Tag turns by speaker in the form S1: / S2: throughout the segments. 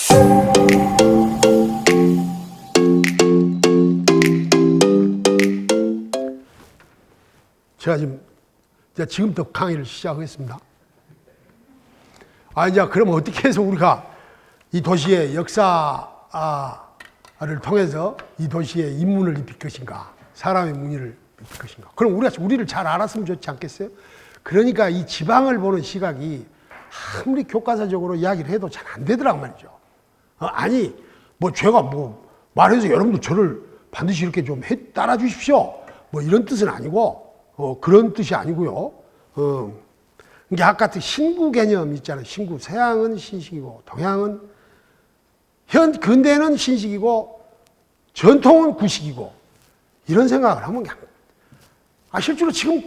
S1: 제가 지금부터 강의를 시작하겠습니다. 이제 그러면 어떻게 해서 우리가 이 도시의 역사를 통해서 이 도시에 인문을 입힐 것인가, 사람의 문의를 입힐 것인가. 그럼 우리를 잘 알았으면 좋지 않겠어요? 그러니까 이 지방을 보는 시각이 아무리 교과서적으로 이야기를 해도 잘 안 되더란 말이죠. 아니, 제가 말해서 여러분들 저를 반드시 이렇게 좀 따라 주십시오. 이런 뜻은 아니고, 그런 뜻이 아니고요. 이게 아까 신구 개념 있잖아요. 신구. 서양은 신식이고, 동양은, 근대는 신식이고, 전통은 구식이고, 이런 생각을 하면 그냥, 실제로 지금,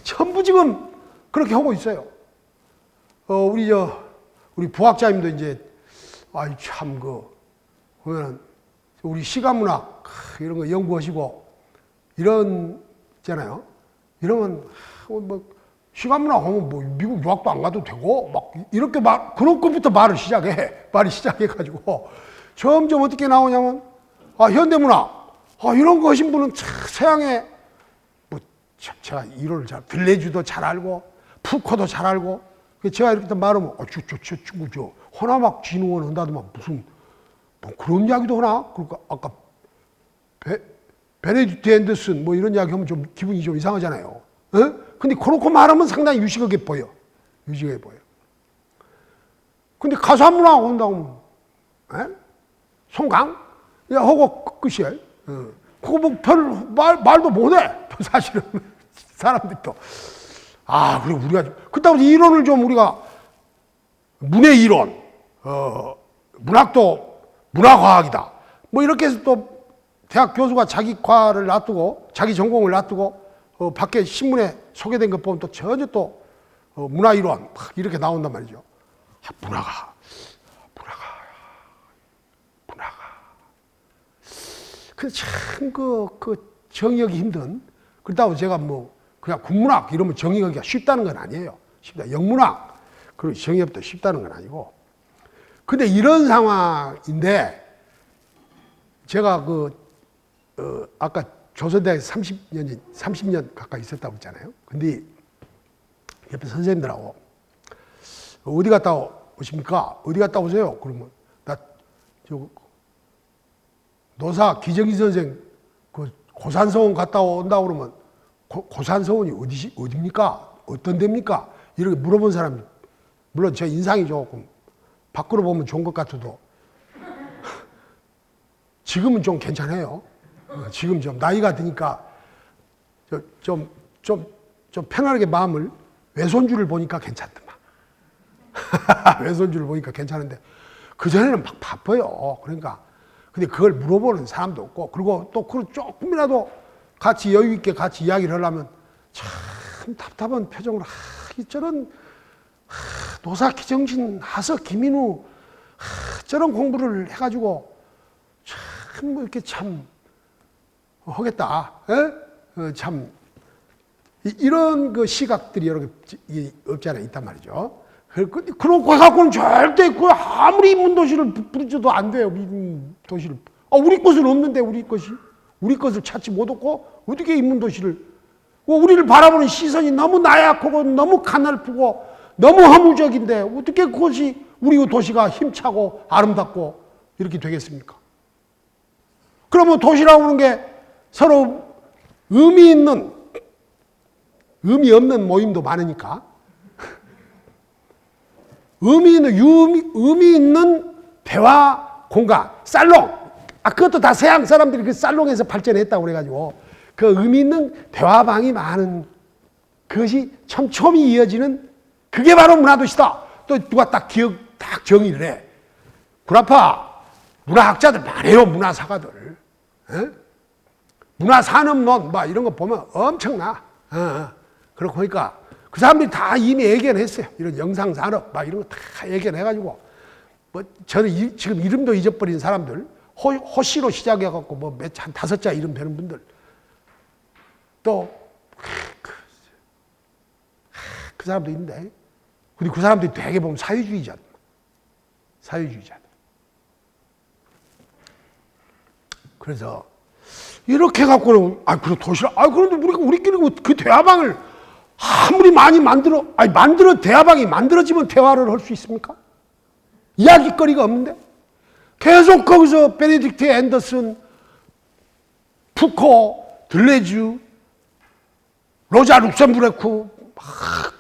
S1: 전부 지금 그렇게 하고 있어요. 우리 부학자님도 이제, 보면은, 우리 시가문학, 이런 거 연구하시고, 있잖아요. 이러면, 시간문학 하면 미국 유학도 안 가도 되고, 이렇게 그런 것부터 말이 시작해가지고, 점점 어떻게 나오냐면, 현대문학, 이런 거 하신 분은 서양의, 제가 이론을 들레주도 잘 알고, 푸코도 잘 알고, 제가 이렇게 말하면, 저 호남학 진흥원 한다더만 무슨, 그런 이야기도 하나? 그러니까 아까, 베네딕트 앤더슨 이런 이야기 하면 좀 기분이 좀 이상하잖아요. 근데 그렇게 말하면 상당히 유식하게 보여. 근데 가사문학 한다고 하면, 송강? 하고 끝이에요. 그거 말도 못해. 사실은. 사람들이 또. 그리고 우리가, 그렇다고 이론을 좀 우리가, 문의 이론, 문학도 문화과학이다. 이렇게 해서 또 대학 교수가 자기 과를 놔두고, 자기 전공을 놔두고, 밖에 신문에 소개된 것 보면 또 전혀 또, 문화이론, 이렇게 나온단 말이죠. 문화가. 근데 참, 정의하기 힘든, 그렇다고 제가 그냥 국문학 이러면 정의하기가 쉽다는 건 아니에요. 영문학, 그리고 정의하기도 쉽다는 건 아니고. 근데 이런 상황인데, 제가 아까 조선대학에 30년 가까이 있었다고 했잖아요. 근데 옆에 선생님들하고 어디 갔다 오십니까? 어디 갔다 오세요? 그러면 노사 기정희 선생 고산서원 갔다 온다고 그러면 고산서원이 어디입니까? 어떤 데입니까? 이렇게 물어본 사람이, 물론 제 인상이 조금 밖으로 보면 좋은 것 같아도 지금은 좀 괜찮아요. 지금 좀 나이가 드니까 좀 편안하게 마음을, 외손주를 보니까 괜찮더만. 외손주를 보니까 괜찮은데, 그전에는 막 바빠요. 근데 그걸 물어보는 사람도 없고, 그리고 또 조금이라도 같이 여유있게 같이 이야기를 하려면 참 답답한 표정으로, 저런, 노사 기정신, 하서 김인우, 저런 공부를 해가지고, 참, 이렇게 참, 하겠다. 참, 이런 시각들이 여러 개 없지 않아 있단 말이죠. 그런 거 갖고는 절대 아무리 인문도시를 부르셔도 안 돼요. 인문도시를. 우리 것은 없는데, 우리 것을 찾지 못하고, 어떻게 인문도시를, 우리를 바라보는 시선이 너무 나약하고, 너무 가늘프고, 너무 허무적인데, 어떻게 그것이 우리 도시가 힘차고, 아름답고, 이렇게 되겠습니까? 그러면 도시라고 하는 게 서로 의미 없는 모임도 많으니까, 의미 있는 대화 공간, 살롱. 그것도 다 서양 사람들이 그 살롱에서 발전했다고 그래가지고, 그 의미 있는 대화방이 많은 그것이 촘촘히 이어지는, 그게 바로 문화도시다. 또 누가 딱 정의를 해. 구라파, 문화학자들 많아요, 문화사가들. 문화산업론, 이런 거 보면 엄청나. 그러고 보니까 그 사람들이 다 이미 예견했어요. 이런 영상산업, 이런 거 다 예견해가지고, 저는 지금 이름도 잊어버린 사람들, 호시로 시작해갖고, 한 5자 이름 되는 분들, 또, 그 사람도 있는데, 근데 그 사람들이 되게 보면 사회주의자들. 그래서 이렇게 갖고는 그리고 도시락 그런데 우리가 우리끼리 그 대화방을 아무리 많이 만들어 대화방이 만들어지면 대화를 할 수 있습니까? 이야기거리가 없는데 계속 거기서 베네딕트 앤더슨, 푸코, 들레주, 로자 룩셈부르크 막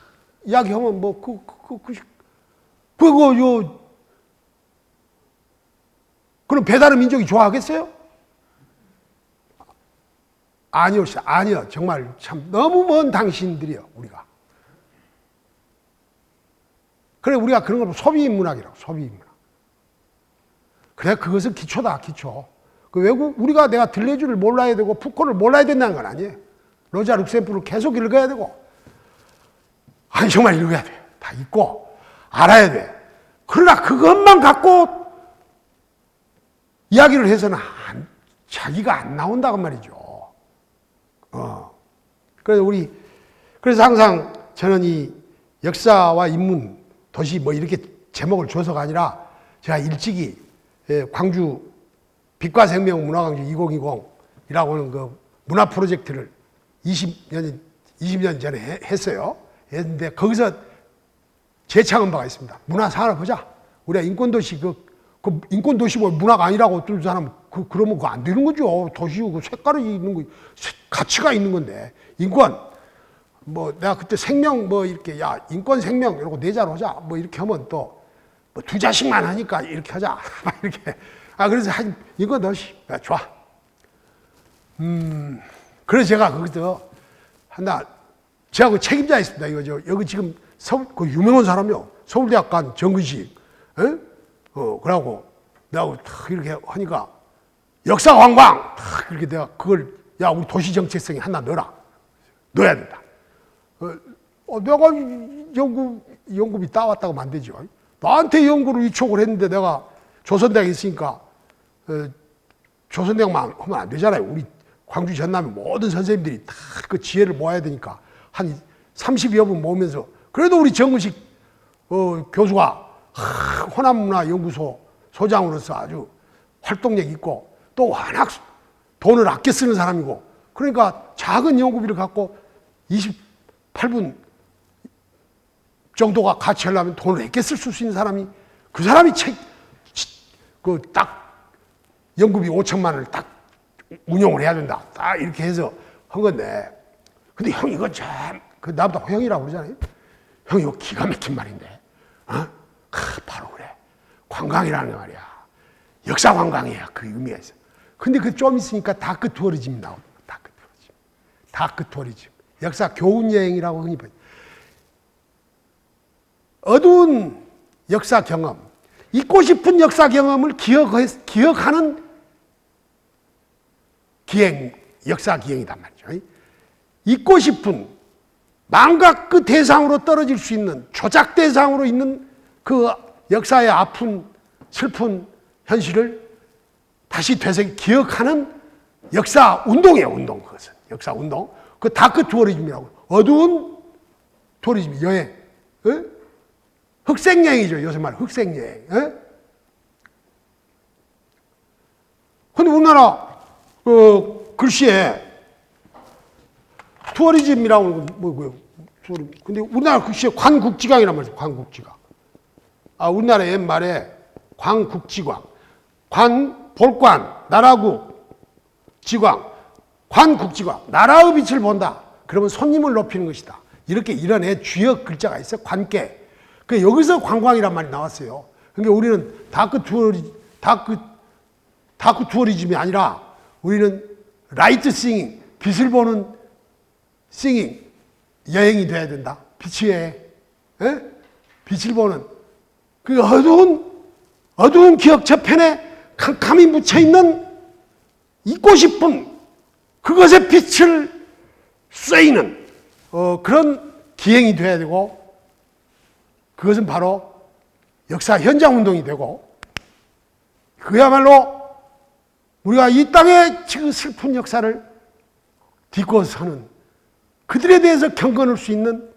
S1: 이야기하면 그럼 배다른 민족이 좋아하겠어요? 아니요. 정말 참 너무 먼 당신들이요, 우리가. 그래, 우리가 그런 걸 소비문학이라고, 소비문학. 그래, 그것은 기초다, 기초. 그 외국, 내가 들레주를 몰라야 되고, 푸코를 몰라야 된다는 건 아니에요. 로자 룩셈부르크를 계속 읽어야 되고, 정말 읽어야 돼요. 다 읽고, 알아야 돼. 그러나 그것만 갖고 이야기를 해서는 자기가 안 나온다고 말이죠. 그래서 항상 저는 이 역사와 인문, 도시 이렇게 제목을 줘서가 아니라 제가 일찍이 광주 빛과 생명 문화광주 2020이라고 하는 그 문화 프로젝트를 20년 전에 했어요. 했는데 거기서 제창한 바가 있습니다. 문화 산업하자. 우리가 인권도시 그 인권도시 문화가 아니라고 어떤 사람 그러면 그거 안 되는 거죠. 도시고 그 색깔이 있는 거, 가치가 있는 건데. 인권, 내가 그때 생명, 이렇게, 인권 생명, 이러고 내자로 하자. 이렇게 하면 또, 두 자씩만 하니까 이렇게 하자. 막 이렇게. 그래서 인권 도시. 좋아. 그래서 제가 거기서 제가 그 책임자 있습니다. 여기 지금 그 유명한 사람이요. 서울대학관 정근식. 그러고 내가 이렇게 하니까 역사관광 이렇게 내가 그걸 우리 도시정책성에 하나 넣어야 된다. 내가 연구비 따왔다고 하면 안 되죠. 나한테 연구를 위촉을 했는데 내가 조선대학에 있으니까 조선대학만 하면 안 되잖아요. 우리 광주 전남의 모든 선생님들이 다 그 지혜를 모아야 되니까 한 30여 분 모으면서 그래도 우리 정근식 교수가 호남문화연구소 소장으로서 아주 활동력 있고 또 워낙 돈을 아껴 쓰는 사람이고 그러니까 작은 연구비를 갖고 28분 정도가 같이 하려면 돈을 아껴 쓸 수 있는 사람이 그 사람이 딱 연구비 5천만 원을 딱 운용을 해야 된다. 딱 이렇게 해서 한 건데 근데 형 이거 참 나보다 형이라고 그러잖아요. 형 이거 기가 막힌 말인데 바로 그래. 관광이라는 게 말이야. 역사 관광이야. 그 의미가 있어. 근데 그 좀 있으니까 다크 투어리즘이 나옵니다. 다크 투어리즘. 역사 교훈 여행이라고 흔히 봐요. 어두운 역사 경험, 잊고 싶은 역사 경험을 기억하는 역사 기행이단 말이죠. 잊고 싶은 망각 그 대상으로 떨어질 수 있는 조작 대상으로 있는 그 역사의 아픈 슬픈 현실을 다시 기억하는 역사 운동이에요. 운동. 그것은 역사 운동. 그 다크 투어리즘이라고. 어두운 투어리즘 여행. 흑색여행이죠. 요새 말 흑색여행. 근데 우리나라 글씨에 투어리즘이라고 하는 건 뭐고요? 근데 우리나라 글씨에 관국지광이란 말이죠. 관국지광. 우리나라 옛말에 관국지광. 볼관, 나라국, 지광. 관국지광. 나라의 빛을 본다. 그러면 손님을 높이는 것이다. 이런 주역 글자가 있어요. 관계. 여기서 관광이란 말이 나왔어요. 그러니까 우리는 다크 투어리즘이 아니라 우리는 라이트 싱잉, 빛을 보는 싱잉, 여행이 돼야 된다. 빛의 여행. 빛을 보는 그 어두운 기억 저편에 캄캄이 묻혀있는 잊고 싶은 그것의 빛을 쐬이는 그런 기행이 돼야 되고 그것은 바로 역사 현장 운동이 되고 그야말로 우리가 이 땅의 지금 슬픈 역사를 딛고 서는 그들에 대해서 경건할 수 있는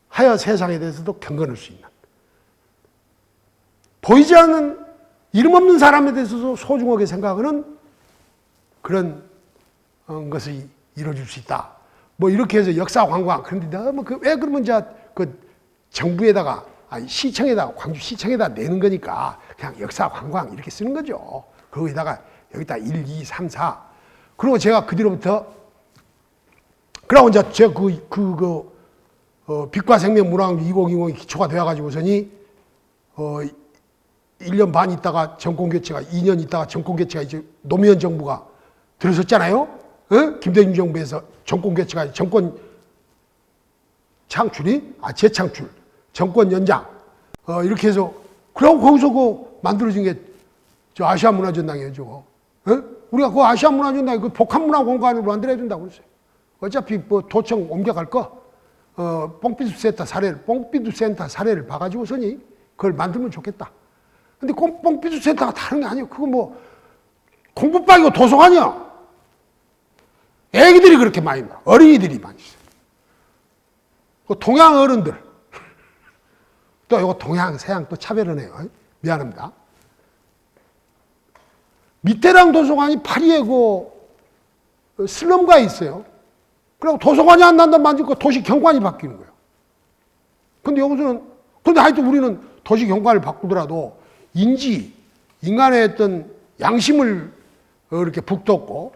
S1: 하여 세상에 대해서도 경건할 수 있는 보이지 않는 이름 없는 사람에 대해서도 소중하게 생각하는 그런 것이 이루어질 수 있다. 뭐 이렇게 해서 역사 관광. 그런데 너무 왜 그러면 그 정부에다가 시청에다가 광주시청에다 내는 거니까 그냥 역사 관광 이렇게 쓰는 거죠. 거기다가 여기다 1, 2, 3, 4. 그리고 제가 그 뒤로부터 그러고 이제 제가 빛과 생명 문화광주 2020이 기초가 되어가지고서니 1년 반 있다가 정권 교체가 2년 있다가 정권 교체가 이제 노무현 정부가 들어섰잖아요. 김대중 정부에서 정권 교체가 정권 창출이 재창출 정권 연장 이렇게 해서 그러고 거기서 만들어진 게 저 아시아 문화전당이에요. 저거. 우리가 그 아시아 문화전당 그 복합 문화 공간으로 만들어야 된다고 그랬어요. 어차피 뭐 도청 옮겨갈 거 뽕피두 센터 사례를 봐가지고서니 그걸 만들면 좋겠다. 근데 뽕피두 센터가 다른 게 아니에요. 그거 뭐 공부방이고 도서관이야. 애기들이 그렇게 많이 나. 어린이들이 많이 있어요. 그 동양 어른들. 또 이거 동양, 서양 또 차별하네요. 미안합니다. 미테랑 도서관이 파리에 그 슬럼가에 있어요. 그리고 도서관이 안 난다 만지고 도시 경관이 바뀌는 거예요. 근데 여기서는, 근데 하여튼 우리는 도시 경관을 바꾸더라도 인간의 어떤 양심을 이렇게 북돋고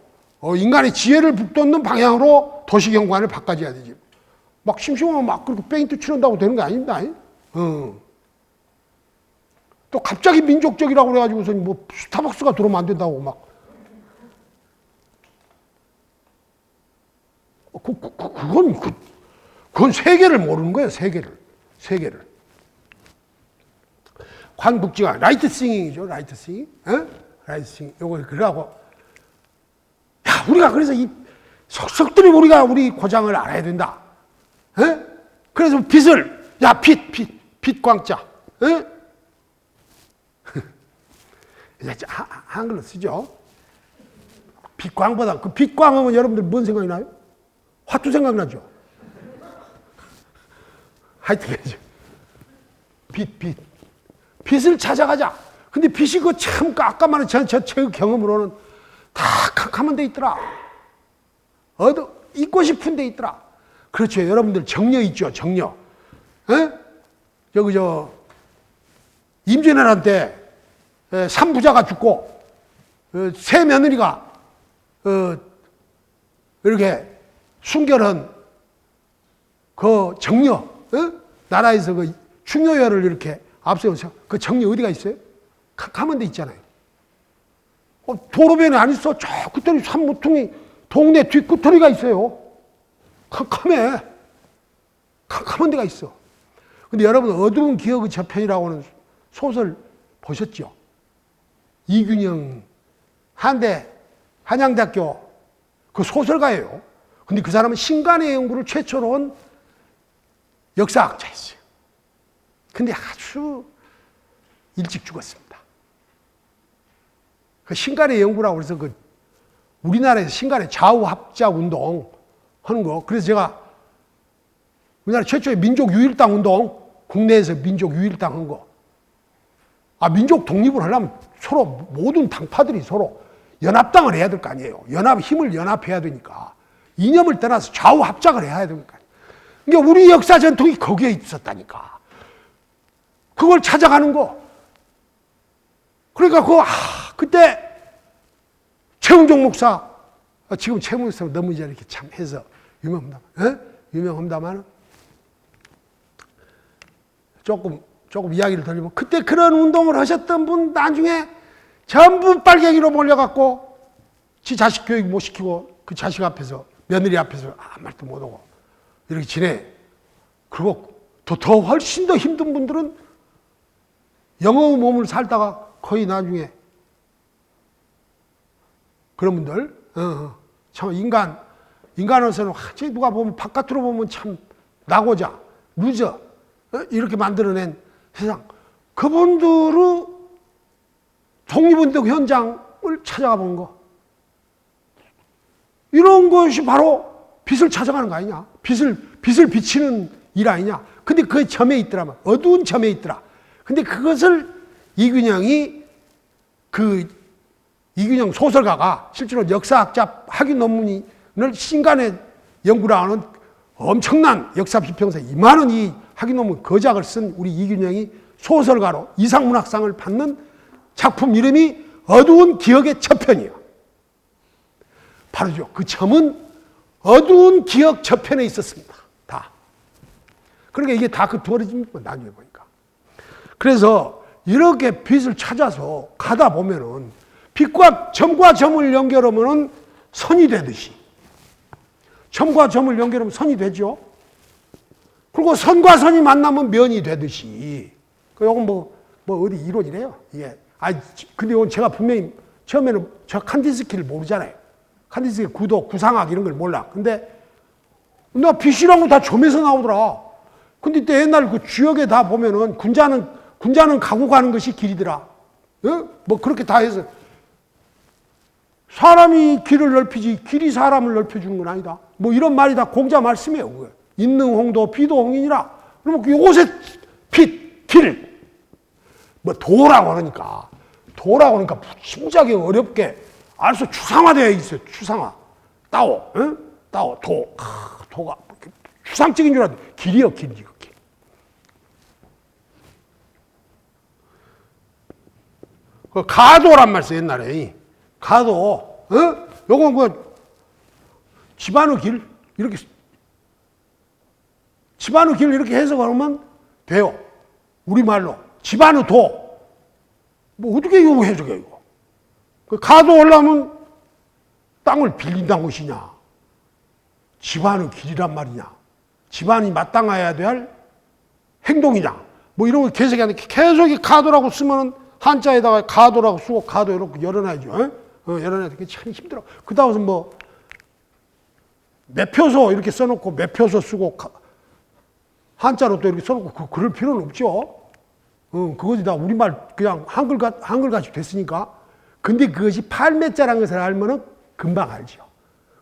S1: 인간의 지혜를 북돋는 방향으로 도시 경관을 바꿔줘야 되지. 막 심심하면 막 그렇게 페인트 칠한다고 되는 게 아닙니다. 또 갑자기 민족적이라고 그래가지고서 뭐 스타벅스가 들어오면 안 된다고 막. 그건 세계를 모르는 거예요, 세계를. 관국지가 라이트싱잉이죠, 라이트싱잉. 라이트싱잉. 요거 그러고. 야, 우리가 그래서 이 속속들이 우리 고장을 알아야 된다. 그래서 빛 광자. 이제 한글로 쓰죠. 빛광보다, 그 빛광하면 여러분들 뭔 생각이 나요? 화투 생각나죠? 하여튼, 빛을 찾아가자. 근데 빛이 그 참, 아까만의 저 경험으로는 다 캄캄한 데 있더라. 있고 싶은 데 있더라. 그렇죠. 여러분들 정려 있죠, 정려. 임진왜란 때 3부자가 죽고 세 며느리가 이렇게 순결한 그 정려, 나라에서 그 충효열을 이렇게 앞세워서 그 정려 어디가 있어요? 캄캄한 데 있잖아요. 도로변에 안 있어. 저 끝더리 산모퉁이 동네 뒷끝터리가 있어요. 캄캄해. 캄캄한 데가 있어. 근데 여러분 어두운 기억의 저편이라고 하는 소설 보셨죠? 이균영 한양대학교 그 소설가예요. 근데 그 사람은 신간의 연구를 최초로 한 역사학자였어요. 근데 아주 일찍 죽었습니다. 그 신간의 연구라고 해서 그 우리나라에서 신간의 좌우합작 운동 하는 거. 그래서 제가 우리나라 최초의 민족 유일당 운동, 국내에서 민족 유일당 한 거. 민족 독립을 하려면 서로 모든 당파들이 서로 연합당을 해야 될 거 아니에요. 힘을 연합해야 되니까. 이념을 떠나서 좌우합작을 해야 되니까. 그러니까 우리 역사 전통이 거기에 있었다니까. 그걸 찾아가는 거. 그러니까 그때 최은종 목사, 지금 최은종 목사 너무 이제 이렇게 참 해서 유명합니다만 조금 이야기를 드리면 그때 그런 운동을 하셨던 분 나중에 전부 빨갱이로 몰려갖고 지 자식 교육 못 시키고 그 자식 앞에서 며느리 앞에서 아무 말도 못하고 이렇게 지내. 그리고 더 훨씬 더 힘든 분들은 영어의 몸을 살다가 거의 나중에 그런 분들 참 인간으로서는 누가 보면 바깥으로 보면 참 나고자 루저 이렇게 만들어낸 세상. 그분들의 독립운동 현장을 찾아가 보는 거. 이런 것이 바로 빛을 찾아가는 거 아니냐. 빛을 비치는 일 아니냐. 근데 그 점에 있더라면, 어두운 점에 있더라. 근데 그것을 이균영이 그 이균영 소설가가 실제로 역사학자 학위 논문을 신간에 연구를 하는 엄청난 역사 비평서 이만한 이 학위 논문 거작을 쓴 우리 이균영이 소설가로 이상문학상을 받는 작품 이름이 어두운 기억의 저편이에요. 바로죠. 그 점은 어두운 기억 저편에 있었습니다. 다. 그러니까 이게 다 그 두어집니다. 나중에 보니까. 그래서 이렇게 빛을 찾아서 가다 보면은 빛과 점과 점을 연결하면은 선이 되듯이 점과 점을 연결하면 선이 되죠. 그리고 선과 선이 만나면 면이 되듯이. 요건 뭐 어디 이론이래요. 이게. 근데 이건 제가 분명히 처음에는 저 칸디스키를 모르잖아요. 칸디스키 구도, 구상학 이런 걸 몰라. 근데 나 빛이란 거 다 점에서 나오더라. 근데 이때 옛날 그 주역에 다 보면은 군자는 가고 가는 것이 길이더라. 어? 뭐 그렇게 다 해서 사람이 길을 넓히지 길이 사람을 넓혀주는 건 아니다. 뭐 이런 말이 다 공자 말씀이에요. 그게. 인능홍도 비도홍인이라. 그러면 요것의 빛, 길. 뭐 도라고 그러니까 무지무지하게 어렵게 알수 추상화되어 있어요. 추상화. 따오. 응? 따오. 도. 도가 추상적인 줄 알았는데 길이요. 길. 길. 그 가도란 말 써 옛날에. 가도. 어? 요건 그 집안의 길 이렇게 집안의 길 이렇게 해석하면 돼요. 우리말로. 집안의 도. 뭐 어떻게 이거 해석해 이거. 그 가도 올라오면 땅을 빌린다는 것이냐. 집안의 길이란 말이냐. 집안이 마땅해야 될 행동이냐. 뭐 이런 걸 계속하는데 계속 이 가도라고 쓰면 한자에다가 가도라고 쓰고 가도 이렇게 열어놔야죠. 열어놔야 되게 참 힘들어. 그 다음에 뭐 매표소 이렇게 써놓고 매표소 쓰고 한자로 또 이렇게 써놓고 그럴 필요는 없죠. 그것이 다 우리말 그냥 한글같이 됐으니까. 근데 그것이 팔매자라는 것을 알면은 금방 알죠.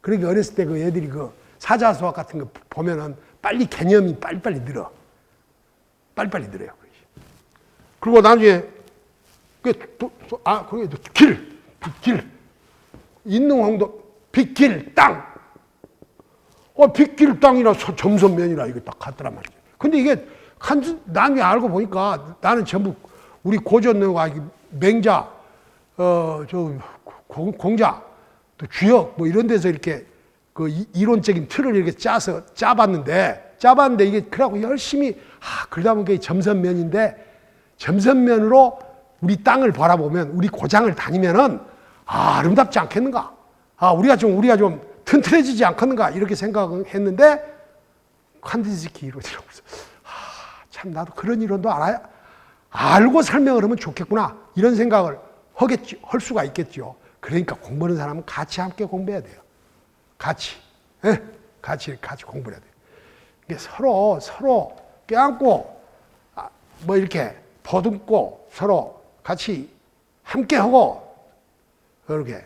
S1: 그러니까 어렸을 때 그 애들이 그 사자수학 같은 거 보면은 빨리 개념이 빨리빨리 늘어. 빨리빨리 늘어요. 그리고 나중에 그게 길. 인능홍도 빛길 땅. 빛길 땅이라 점선면이라 이게 딱 같더란 말이죠. 근데 이게 나중에 알고 보니까 나는 전부 우리 고전능과 맹자, 공자, 또 주역 뭐 이런 데서 이렇게 그 이론적인 틀을 이렇게 짜봤는데 이게 그러고 열심히 그러다 보니까 점선면인데 점선면으로 우리 땅을 바라보면 우리 고장을 다니면은 아름답지 않겠는가? 우리가 좀 튼튼해지지 않겠는가? 이렇게 생각했는데 칸디스키 이론이라고 해서 참 나도 그런 이론도 알고 설명을 하면 좋겠구나 이런 생각을 할 수가 있겠죠. 그러니까 공부하는 사람은 같이 함께 공부해야 돼요. 같이 공부해야 돼요. 이게 서로 껴안고 뭐 이렇게 보듬고 서로 같이 함께 하고 그렇게.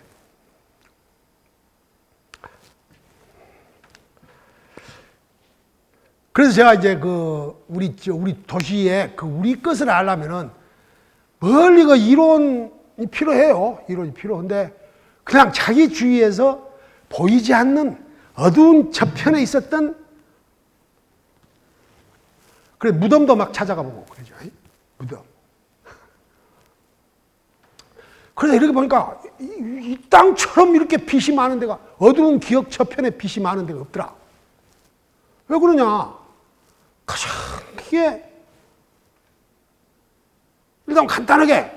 S1: 그래서 제가 이제 우리 도시에 우리 것을 알려면은 멀리 이론이 필요해요. 이론이 필요한데 그냥 자기 주위에서 보이지 않는 어두운 저편에 있었던 그래 무덤도 막 찾아가 보고 그러죠. 무덤. 그래서 이렇게 보니까 이 땅처럼 이렇게 빛이 많은 데가 어두운 기억 저편에 빛이 많은 데가 없더라. 왜 그러냐? 가장 크게 일단 간단하게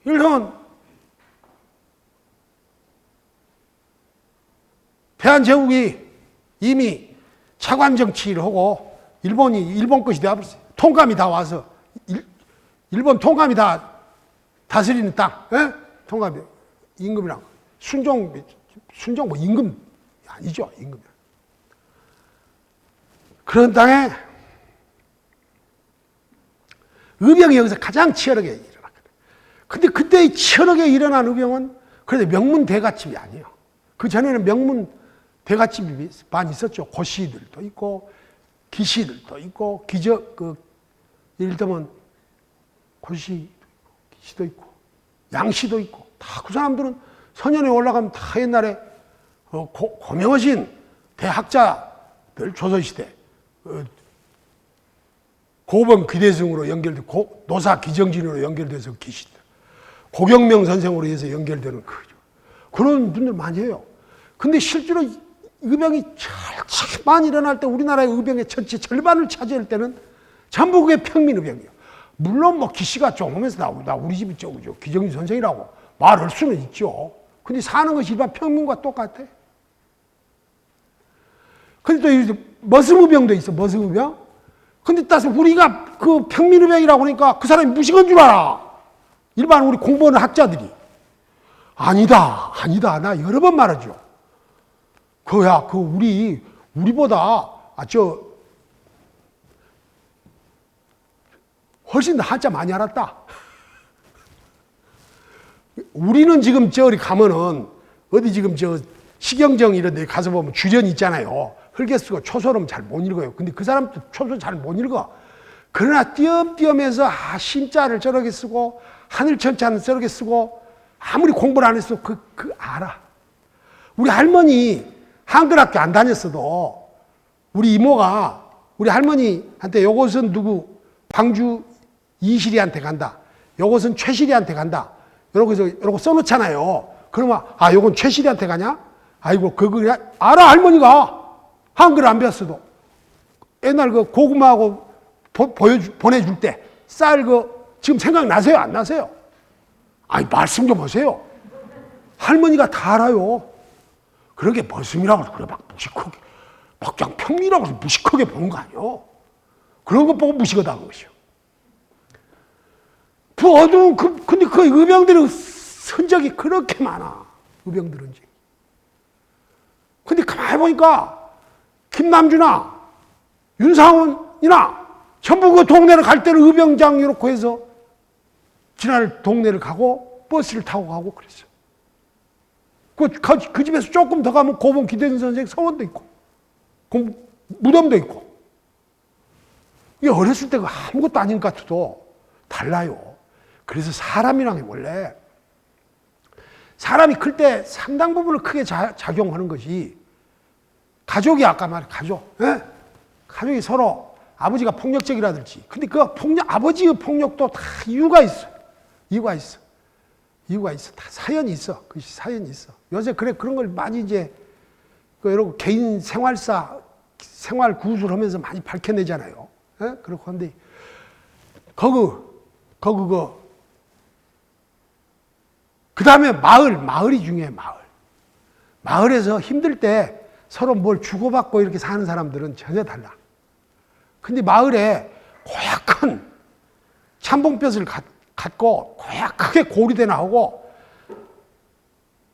S1: 일단 대한제국이 이미 차관 정치를 하고 일본 것이 되어버렸어요. 통감이 다 와서 일본 통감이 다 다스리는 땅, 통감이 임금이랑 순종 뭐 임금 아니죠, 임금. 그런 땅에 의병이 여기서 가장 치열하게 일어났거든요. 근데 그때 치열하게 일어난 의병은 그래도 명문 대갓집이 아니에요. 그 전에는 명문 대갓집이 많이 있었죠. 고시들도 있고 기시들도 있고 예를 들면 고시, 기시도 있고 양시도 있고 다 그 사람들은 선현에 올라가면 다 옛날에 고명하신 대학자들 조선시대 고범 귀대승으로 연결되고 노사 기정진으로 연결돼서 계시다. 고경명 선생으로 해서 연결되는 그런 분들 많이 해요. 근데 실제로 의병이 많이 일어날 때 우리나라의 의병의 전체 절반을 차지할 때는 전부 그게 평민의병이에요. 물론 뭐 기씨가 좀 오면서 나 우리 집이 저거죠. 기정진 선생이라고 말할 수는 있죠. 근데 사는 것이 일반 평민과 똑같아. 근데 또 머슴의병도 있어, 머슴의병. 근데 따서 우리가 그 평민의병이라고 그러니까 그 사람이 무식한 줄 알아. 일반 우리 공부하는 학자들이. 아니다. 나 여러 번 말하죠. 우리보다, 훨씬 더 한자 많이 알았다. 우리는 지금 저리 가면은, 어디 지금 시경정 이런 데 가서 보면 주련 있잖아요. 흙에 쓰고 초소름 잘 못 읽어요. 근데 그 사람도 초소 잘 못 읽어. 그러나 띄엄띄엄해서 신자를 저렇게 쓰고 하늘천자는 저렇게 쓰고 아무리 공부를 안 했어도 알아. 우리 할머니 한글학교 안 다녔어도 우리 이모가 우리 할머니한테 요것은 누구 광주 이실이한테 간다. 요것은 최실이한테 간다. 이러고 써놓잖아요. 그러면 요건 최실이한테 가냐? 아이고 그거 알아 할머니가. 한글 안 배웠어도. 옛날 그 고구마하고 보내줄 때 쌀 지금 생각나세요? 안 나세요? 아니 말씀 좀 하세요. 할머니가 다 알아요. 그러게 머슴이라고 그래 막 무식하게 막 그냥 평민이라고 해서 무식하게 보는 거 아니에요. 그런 거 보고 무식하다는 것이요. 그 어두운 근데 그 의병들의 선적이 그렇게 많아. 의병들은. 근데 가만히 보니까 김남주나 윤상훈이나 전부 그 동네를 갈 때는 의병장 이렇게 해서 지날 동네를 가고 버스를 타고 가고 그랬어요. 그 집에서 조금 더 가면 고봉 기대준 선생 서원도 있고 무덤도 있고. 이게 어렸을 때가 아무것도 아닌 것 같아도 달라요. 그래서 사람이란 게 원래 사람이 클 때 상당 부분을 크게 작용하는 것이 가족이 아까 말한 가족. 예? 가족이 서로 아버지가 폭력적이라든지. 근데 그 아버지의 폭력도 다 이유가 있어. 이유가 있어. 다 사연이 있어. 그것이 사연이 있어. 요새 그런 걸 많이 여러 개인 생활 구술을 하면서 많이 밝혀내잖아요. 예? 그렇고 한데, 그 다음에 마을이 중요해, 마을. 마을에서 힘들 때 서로 뭘 주고받고 이렇게 사는 사람들은 전혀 달라. 근데 마을에 고약한 참봉볕을 갖고 고약하게 고리대 나오고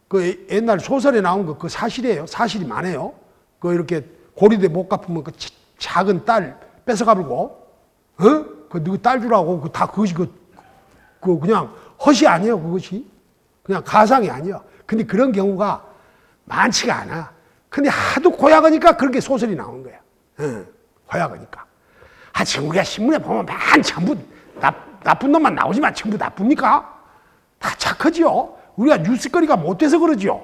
S1: 그 옛날 소설에 나온 거 그 사실이에요. 사실이 많아요. 그 이렇게 고리대 못 갚으면 그 작은 딸 뺏어가불고, 그 누구 딸 주라고 그것이 그냥 헛이 아니에요. 그것이 그냥 가상이 아니에요. 근데 그런 경우가 많지가 않아. 근데 하도 고약하니까 그렇게 소설이 나온 거야. 고약하니까. 지금 우리가 신문에 보면 전부 나쁜 놈만 나오지만 전부 나쁩니까? 다 착하지요. 우리가 뉴스거리가 못 돼서 그러지요.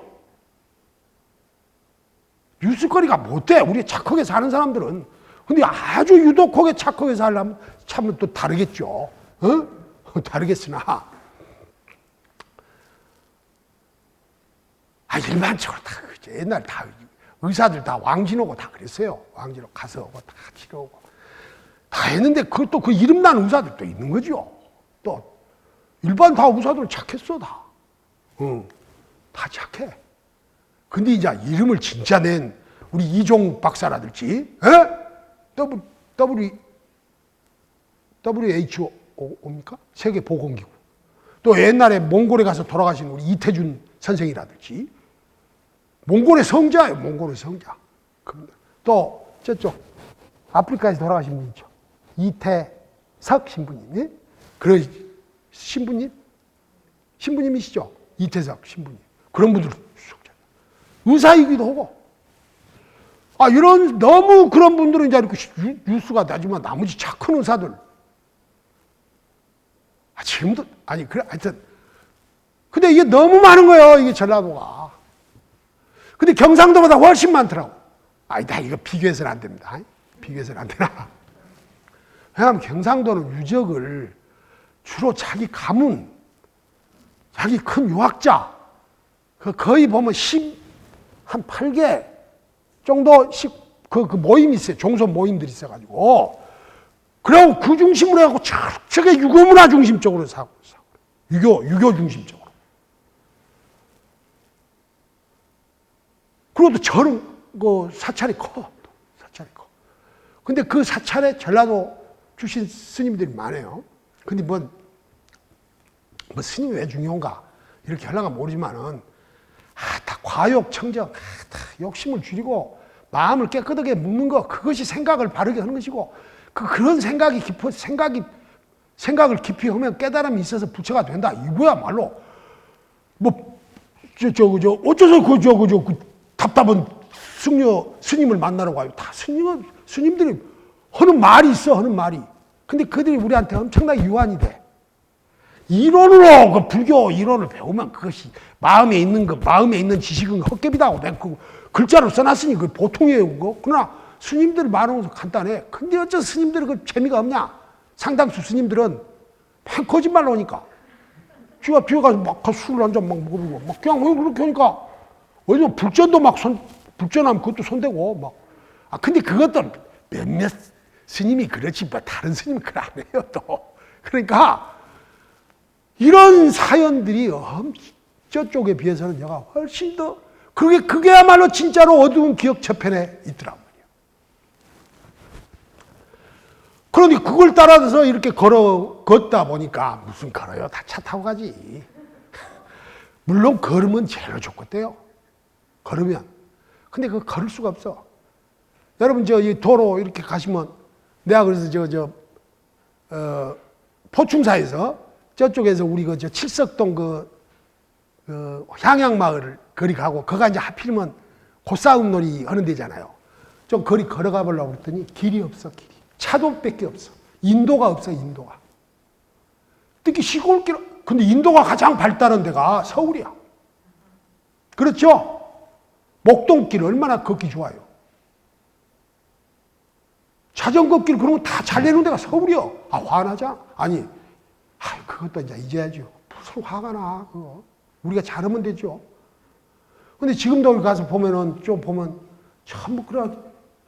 S1: 뉴스거리가 못 돼. 우리 착하게 사는 사람들은. 근데 아주 유독하게 착하게 살려면 참 또 다르겠죠. 다르겠으나. 일반적으로 다 그죠. 옛날 다 의사들 다 왕진오고 다 그랬어요. 왕진오 가서 오고 다 치료오고. 다 했는데 그것도 그 이름 난 의사들도 있는 거죠. 또 일반 다 의사들 착했어 다. 다 착해. 근데 이제 이름을 진짜 낸 우리 이종 박사라든지, WHO입니까? 세계보건기구. 또 옛날에 몽골에 가서 돌아가신 우리 이태준 선생이라든지, 몽골의 성자예요. 몽골의 성자. 또 저쪽 아프리카에서 돌아가신 분 있죠. 이태석 신부님. 그런 신부님이시죠. 이태석 신부님. 그런 분들 의사이기도 하고. 너무 그런 분들은 이제 이렇게 뉴스가 나지만 나머지 착한 의사들. 지금도, 하여튼, 근데 이게 너무 많은 거예요, 이게 전라도가. 근데 경상도보다 훨씬 많더라고. 아니다, 이거 비교해서는 안 됩니다. 비교해서는 안 되나. 왜냐하면 경상도는 유적을 주로 자기 가문, 자기 큰 유학자, 거의 보면 한 8개 정도씩 그 모임이 있어요. 종소 모임들이 있어가지고. 그리고 그 중심으로 해갖고 저게 유교문화 중심적으로 사고. 유교 중심적으로. 그리고 또 저는 그 사찰이 커. 사찰이 커. 근데 그 사찰에 전라도 출신 스님들이 많아요. 근데 뭐 스님이 왜 중요한가? 이렇게 하려면 모르지만은, 다 과욕, 청정, 다 욕심을 줄이고, 마음을 깨끗하게 묵는 거, 그것이 생각을 바르게 하는 것이고, 그런 생각을 깊이 하면 깨달음이 있어서 부처가 된다. 이거야말로, 어째서 그 답답한 스님을 만나러 가요. 다 스님들이 하는 말이 있어, 하는 말이. 근데 그들이 우리한테 엄청나게 유한이 돼. 이론으로, 그 불교 이론을 배우면 그것이 마음에 있는 지식은 헛개비다. 그 글자로 써놨으니 그 보통이에요, 그거. 그러나 스님들 말하는 것은 간단해. 근데 어째 스님들은 그 재미가 없냐? 상당수 스님들은 막 거짓말로 하니까. 뒤에 가서 막 술을 한 잔 막 먹어보고, 막 그냥 그렇게 하니까. 어디서 불전도 불전하면 그것도 손대고, 막. 근데 그것도 몇몇 스님이 그렇지, 뭐 다른 스님은 그걸 안 해요, 또. 그러니까, 이런 사연들이 저쪽에 비해서는 얘가 훨씬 더, 그게야말로 진짜로 어두운 기억 저편에 있더란 말이에요. 그런데 그걸 따라서 이렇게 걷다 보니까, 무슨 걸어요? 다 차 타고 가지. 물론 걸으면 제일 좋겠대요. 걸으면. 근데 그거 걸을 수가 없어. 여러분, 이 도로 이렇게 가시면, 내가 그래서 포충사에서 저쪽에서 우리 칠석동 향양마을 거리 가고, 거가 이제 하필이면 고싸움놀이 하는 데잖아요. 좀 거리 걸어가 보려고 그랬더니 길이 없어, 길이. 차도밖에 없어. 인도가 없어, 인도가. 특히 시골길, 근데 인도가 가장 발달한 데가 서울이야. 그렇죠? 목동길 얼마나 걷기 좋아요. 자전거 길 그런 거 다 잘 내는 데가 서울이요. 화나자? 아니, 그것도 이제 잊어야죠. 무슨 화가 나, 그거. 우리가 잘하면 되죠. 근데 지금도 여기 가서 보면은, 전부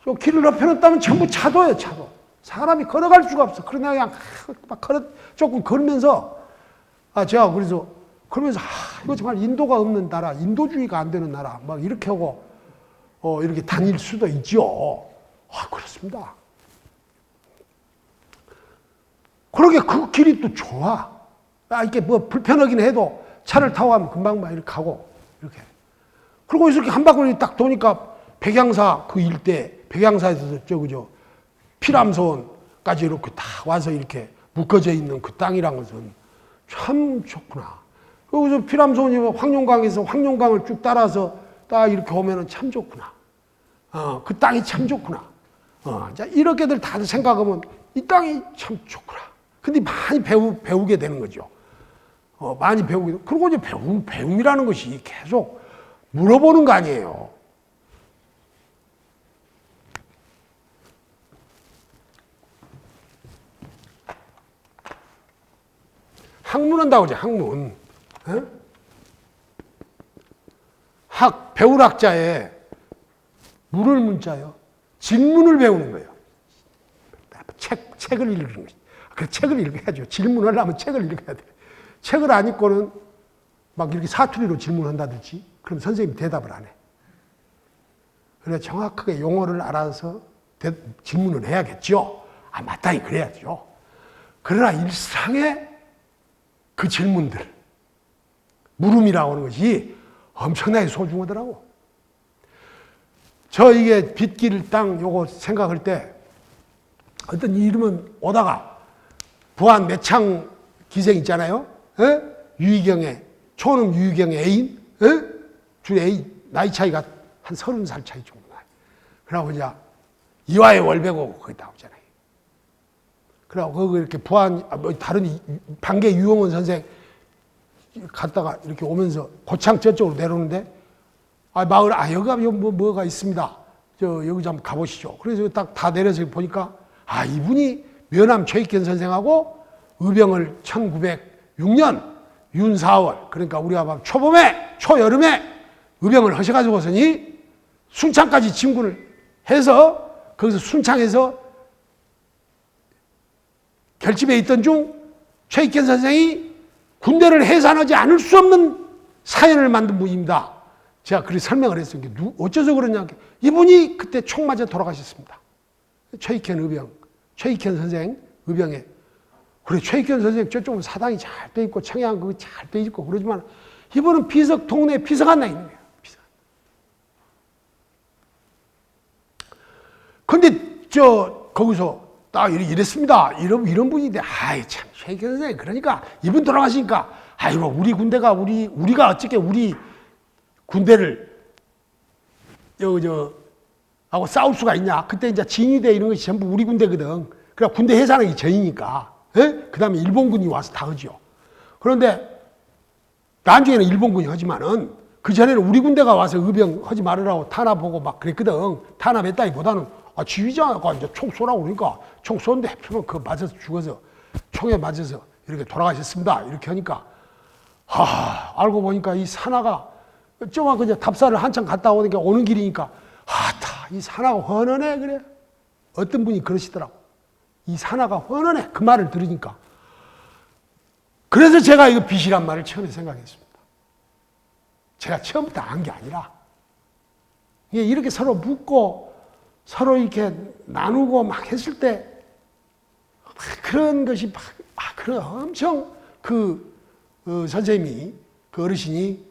S1: 저 길을 넓혀놨다면 전부 차도예요, 차도. 사람이 걸어갈 수가 없어. 그러나 그냥 막 조금 걸으면서, 제가 그래서, 그러면서, 이거 정말 인도가 없는 나라, 인도주의가 안 되는 나라, 막 이렇게 하고, 이렇게 다닐 수도 있죠. 그렇습니다. 그러게 그 길이 또 좋아. 이렇게 뭐 불편하긴 해도 차를 타고 가면 금방 막 이렇게 가고, 이렇게. 그리고 이렇게 한 바퀴 딱 도니까 백양사 그 일대, 백양사에서 피람서원까지 이렇게 다 와서 이렇게 묶어져 있는 그 땅이란 것은 참 좋구나. 그리고 피람서원이 황룡강에서 황룡강을 쭉 따라서 딱 이렇게 오면은 참 좋구나. 그 땅이 참 좋구나. 이렇게들 다들 생각하면 이 땅이 참 좋구나. 근데 많이 배우게 되는 거죠. 많이 배우게. 그리고 이제 배움이라는 것이 계속 물어보는 거 아니에요. 학문한다고 하죠, 학문. 배울 학자에 물을 문자요. 질문을 배우는 거예요. 책을 읽는 거죠. 그 책을 읽어야죠. 질문을 하면 책을 읽어야 돼. 책을 안 읽고는 막 이렇게 사투리로 질문한다든지, 그럼 선생님이 대답을 안 해. 그래서 정확하게 용어를 알아서 질문을 해야겠죠. 마땅히 그래야죠. 그러나 일상의 그 질문들, 물음이라고 하는 것이 엄청나게 소중하더라고. 이게 빗길 땅 요거 생각할 때 어떤 이름은 오다가 부안 매창 기생 있잖아요. 유희경의 초놈 유희경의 애인, 둘 애인 나이 차이가 한 30살 차이 정도 나요. 그러고 이제 이화의 월배고 거기 나오잖아요. 그러고 거기 이렇게 부안 다른 반계 유영원 선생 갔다가 이렇게 오면서 고창 저쪽으로 내려오는데 마을 여기가 뭐가 있습니다. 여기 좀 가보시죠. 그래서 딱 다 내려서 보니까 이분이 면함 최익현 선생하고 의병을 1906년 윤 4월 그러니까 우리가 초여름에 의병을 하셔가지고서니 순창까지 진군을 해서 거기서 순창에서 결집에 있던 중 최익현 선생이 군대를 해산하지 않을 수 없는 사연을 만든 분입니다. 제가 그렇게 설명을 했어요. 어째서 그러냐. 이분이 그때 총 맞아 돌아가셨습니다. 최익현 의병, 최익현 선생 의병에. 그래, 최익현 선생 저쪽은 사당이 잘 돼 있고 청양 그거 잘 돼 있고 그러지만 이분은 동네에 비서관 나 있는 거예요. 비서관. 근데 거기서 딱 이랬습니다. 이런 분인데, 참, 최익현 선생 그러니까 이분 돌아가시니까, 우리 군대가 우리가 어떻게 우리 군대를 하고 싸울 수가 있냐? 그때 이제 진위대 이런 것이 전부 우리 군대거든. 그러니까 군대 해산하기 전이니까. 그 다음에 일본군이 와서 다 하죠. 그런데 나중에는 일본군이 하지만은 그 전에는 우리 군대가 와서 의병 하지 말으라고 탄압하고 막 그랬거든. 탄압했다기보다는 지휘자가 이제 총 쏘라고 그러니까 총 쏘는데 해프면 그거 맞아서 죽어서 총에 맞아서 이렇게 돌아가셨습니다. 이렇게 하니까 알고 보니까 이 산하가 저만 그냥 답사를 한참 갔다 오니까 오는 길이니까 이 산하가 훤하네 그래. 어떤 분이 그러시더라고. 이 산하가 훤하네. 그 말을 들으니까. 그래서 제가 이거 빚이란 말을 처음에 생각했습니다. 제가 처음부터 안 게 아니라 이렇게 서로 묻고 서로 이렇게 나누고 막 했을 때 그런 것이 그런 엄청 선생님이 그 어르신이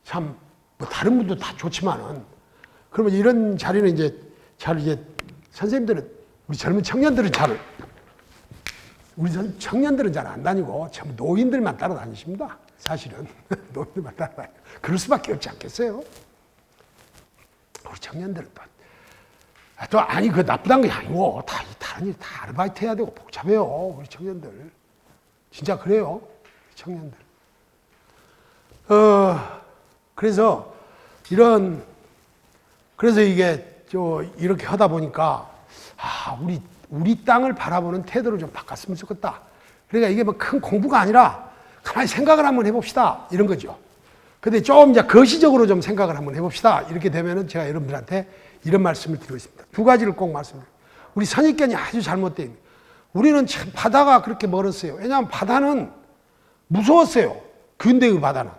S1: 참 다른 분도 다 좋지만은 그러면 이런 자리는 이제 선생님들은 우리 젊은 청년들은 잘 안 다니고 전부 노인들만 따라다니십니다. 사실은 노인들만 따라다니고 그럴 수밖에 없지 않겠어요? 우리 청년들은 그 나쁘다는 게 아니고 다른 일 다 아르바이트 해야 되고 복잡해요. 우리 청년들 진짜 그래요. 청년들. 그래서 이게 이렇게 하다 보니까 우리 땅을 바라보는 태도를 좀 바꿨으면 좋겠다. 그러니까 이게 뭐 큰 공부가 아니라 가만히 생각을 한번 해봅시다 이런 거죠. 근데 좀 이제 거시적으로 좀 생각을 한번 해봅시다. 이렇게 되면은 제가 여러분들한테 이런 말씀을 드리고 있습니다. 두 가지를 꼭 말씀드립니다. 우리 선입견이 아주 잘못되어 있습니다. 우리는 참 바다가 그렇게 멀었어요. 왜냐하면 바다는 무서웠어요. 근대의 바다는.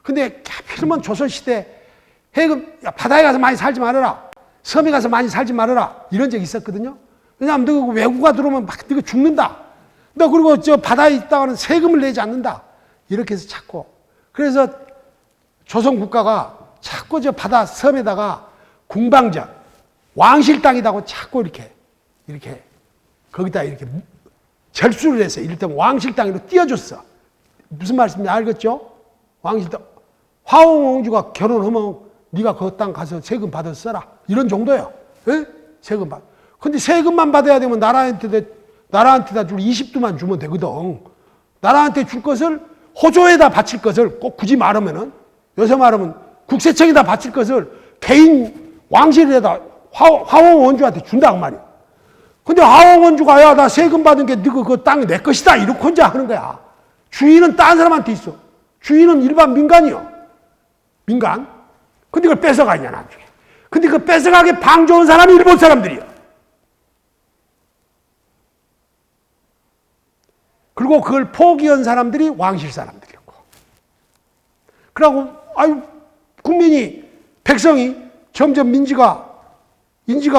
S1: 근데 하필이면 조선시대 바다에 가서 많이 살지 말아라. 섬에 가서 많이 살지 말아라. 이런 적이 있었거든요. 왜냐하면 너 외국가 들어오면 막 너 죽는다. 너 그리고 바다에 있다가는 세금을 내지 않는다. 이렇게 해서 자꾸. 그래서 조선 국가가 자꾸 바다 섬에다가 궁방전, 왕실 땅이다고 자꾸 이렇게 거기다 이렇게 절수를 해서 이를테면 왕실 땅으로 띄워줬어. 무슨 말씀인지 알겠죠? 왕실 땅. 화홍王주가 결혼하면 네가 그 땅 가서 세금 받아서 써라. 이런 정도예요. 에? 세금 받. 근데 세금만 받아야 되면 나라한테다 줄 20두만 주면 되거든. 나라한테 줄 것을 호조에다 바칠 것을 꼭 굳이 말하면은 요새 말하면 국세청에다 바칠 것을 개인 왕실에다 화홍원주한테 준다고 말이야. 근데 화홍원주가 야, 나 세금 받은 게 너가 그 땅이 내 것이다. 이렇게 혼자 하는 거야. 주인은 딴 사람한테 있어. 주인은 일반 민간이요. 민간. 근데 그걸 뺏어가냐, 나중에. 근데 그 뺏어가게 방 좋은 사람이 일본 사람들이야. 그리고 그걸 포기한 사람들이 왕실 사람들이었고. 그러고, 백성이 점점 인지가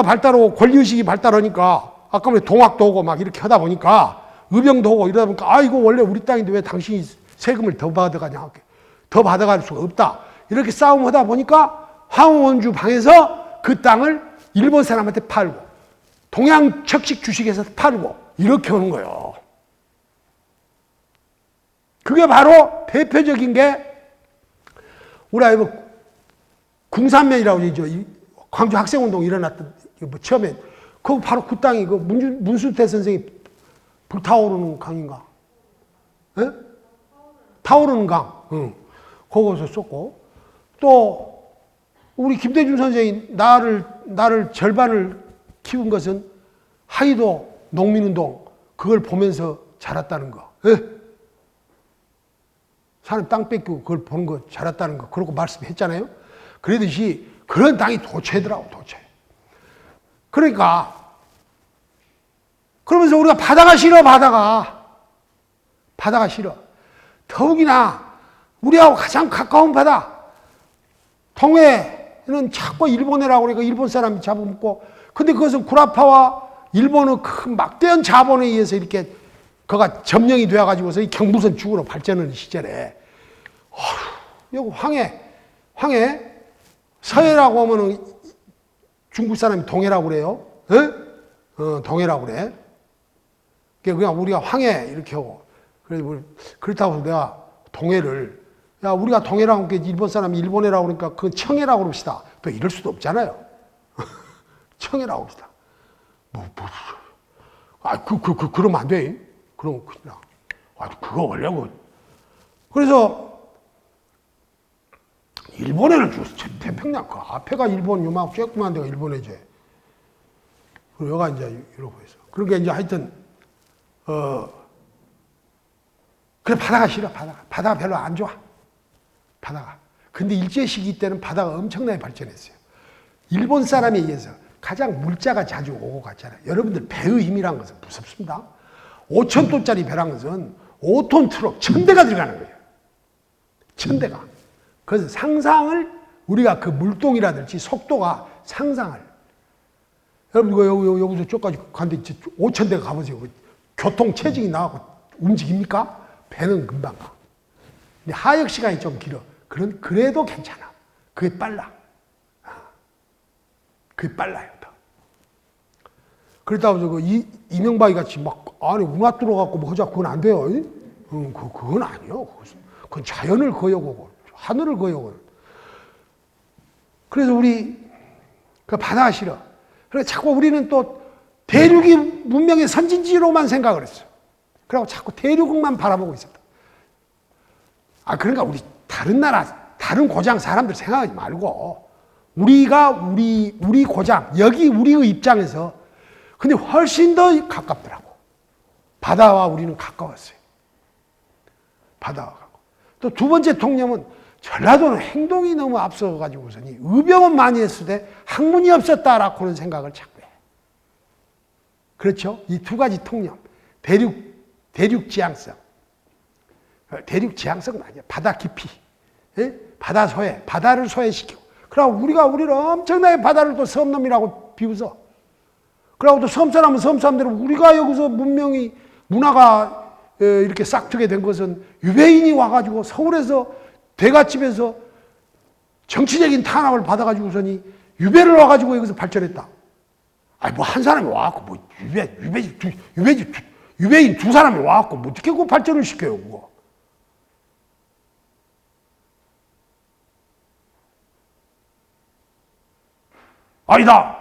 S1: 발달하고 권리의식이 발달하니까, 아까 우리 동학도 오고 막 이렇게 하다 보니까, 의병도 오고 이러다 보니까, 이거 원래 우리 땅인데 왜 당신이 세금을 더 받아가냐. 더 받아갈 수가 없다. 이렇게 싸움하다 보니까, 황원주 방에서 그 땅을 일본 사람한테 팔고, 동양 척식 주식에서 팔고, 이렇게 하는 거예요. 그게 바로 대표적인 게 우리 궁산면이라고 그러죠. 광주 학생운동 일어났던 처음에 그거 바로 그 땅이 문수태 선생이 불타오르는 강인가 예? 타오르는 강. 응. 거기서 썼고, 또 우리 김대중 선생이 나를 절반을 키운 것은 하이도 농민운동 그걸 보면서 자랐다는 거. 예? 사람 땅 뺏기고 그걸 보는 거 자랐다는 거 그러고 말씀했잖아요. 그러듯이 그런 땅이 도처더라고, 도처. 그러니까 그러면서 우리가 바다가 싫어, 바다가 싫어. 더욱이나 우리하고 가장 가까운 바다, 동해는 자꾸 일본해라고 그러니까 일본 사람이 잡아먹고, 근데 그것은 구라파와 일본의 큰 막대한 자본에 의해서 이렇게 그가 점령이 되어가지고서 이 경부선 죽으로 발전하는 시절에, 여기 황해, 서해라고 하면은 중국 사람이 동해라고 그래요. 동해라고 그래. 그냥 우리가 황해 이렇게 하고, 그래서 그렇다고 해서 내가 동해를, 야, 우리가 동해라고 하니까 일본 사람이 일본해라고 그러니까 그건 청해라고 그럽시다. 또 이럴 수도 없잖아요. 청해라고 합시다. 그러면 안 돼. 그럼 그냥. 그거 원래고. 그래서, 일본에는 태평양, 그 앞에가 일본, 요만 쬐끄만 데가 일본해지. 그리고 여가 이제 이러고 있어. 그러니까 이제 하여튼, 그래, 바다가 싫어, 바다가 별로 안 좋아. 바다가. 근데 일제시기 때는 바다가 엄청나게 발전했어요. 일본 사람에 의해서 가장 물자가 자주 오고 갔잖아요. 여러분들 배의 힘이란 것은 무섭습니다. 5,000톤짜리 배란 것은 5톤 트럭 1,000대가 들어가는 거예요. 1,000대가. 그래서 상상을 우리가 그 물동이라든지 속도가 상상을. 여러분 이거 여기서 저까지 갔는데 5,000대가 가보세요. 교통 체증이 나가고 움직입니까? 배는 금방 가. 근데 하역 시간이 좀 길어. 그래도 괜찮아. 그게 빨라. 그게 빨라요. 더. 그렇다고 이명박이 같이 막 안에 운하 들어갖고 뭐 하자 그건 안 돼요. 그건 아니요. 그건 자연을 거역하고 하늘을 거역하고. 그래서 우리 그 바다가 싫어. 그래서 자꾸 우리는 또 대륙이 문명의 선진지로만 생각을 했어. 그래서 자꾸 대륙만 바라보고 있었다. 그러니까 우리 다른 나라, 다른 고장 사람들 생각하지 말고 우리 고장, 여기 우리의 입장에서 근데 훨씬 더 가깝더라고. 바다와 우리는 가까웠어요. 바다와 가까워. 또 두 번째 통념은 전라도는 행동이 너무 앞서가지고서니 의병은 많이 했을 때 학문이 없었다라고는 생각을 자꾸 해. 그렇죠? 이 두 가지 통념. 대륙 지향성. 대륙 지향성은 아니야. 바다 깊이. 예? 바다 소외. 바다를 소외시키고. 그러고 우리를 엄청나게 바다를 또 섬놈이라고 비웃어. 그러고 또 섬사람은 섬사람대로 우리가 여기서 문명이, 문화가 이렇게 싹트게 된 것은 유배인이 와가지고 서울에서 대갓집에서 정치적인 탄압을 받아가지고서니 유배를 와가지고 여기서 발전했다. 뭐 한 사람이 와갖고 뭐 유배인 두 사람이 와갖고 뭐 어떻게 그 발전을 시켜요, 그거. 아니다.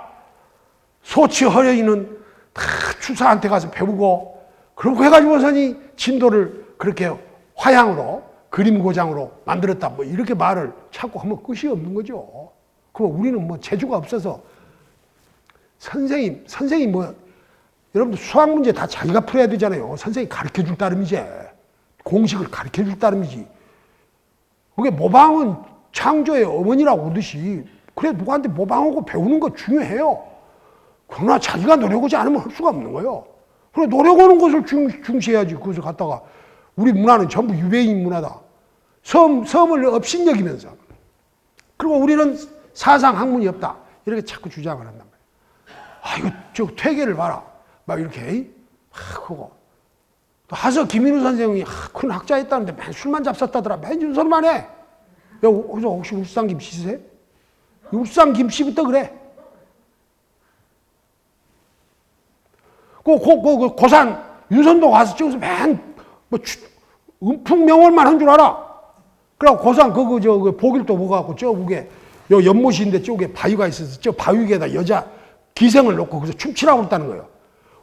S1: 소치 허여인은 다 추사한테 가서 배우고, 그렇게 해가지고서니 진도를 그렇게 화양으로, 그림고장으로 만들었다. 뭐 이렇게 말을 자꾸 하면 끝이 없는 거죠. 그럼 우리는 뭐 재주가 없어서 선생이 뭐, 여러분들 수학 문제 다 자기가 풀어야 되잖아요. 선생이 가르쳐 줄 따름이지. 공식을 가르쳐 줄 따름이지. 그게 모방은 창조의 어머니라고 그러듯이, 그래, 누구한테 모방하고 배우는 거 중요해요. 그러나 자기가 노력하지 않으면 할 수가 없는 거예요. 그래, 노력하는 것을 중시해야지. 그것을 갖다가, 우리 문화는 전부 유배인 문화다. 섬을 업신여기면서. 그리고 우리는 사상 학문이 없다. 이렇게 자꾸 주장을 한단 말이에요. 이거 저 퇴계를 봐라. 막 이렇게, 그거. 또 하서 김인우 선생이 큰 학자였다는데 맨 술만 잡섰다더라. 맨 윤설만 해. 혹시 울산 김씨세요? 울산 김씨부터 그래. 고산 윤선도 가서 찍어서 음풍명월만 한 줄 알아. 그리고 고산 보길도 보고갖고 저국에 연못인데 저국에 바위가 있어서 저 바위 위에다 여자 기생을 놓고 그래서 춤추라고 했다는 거예요.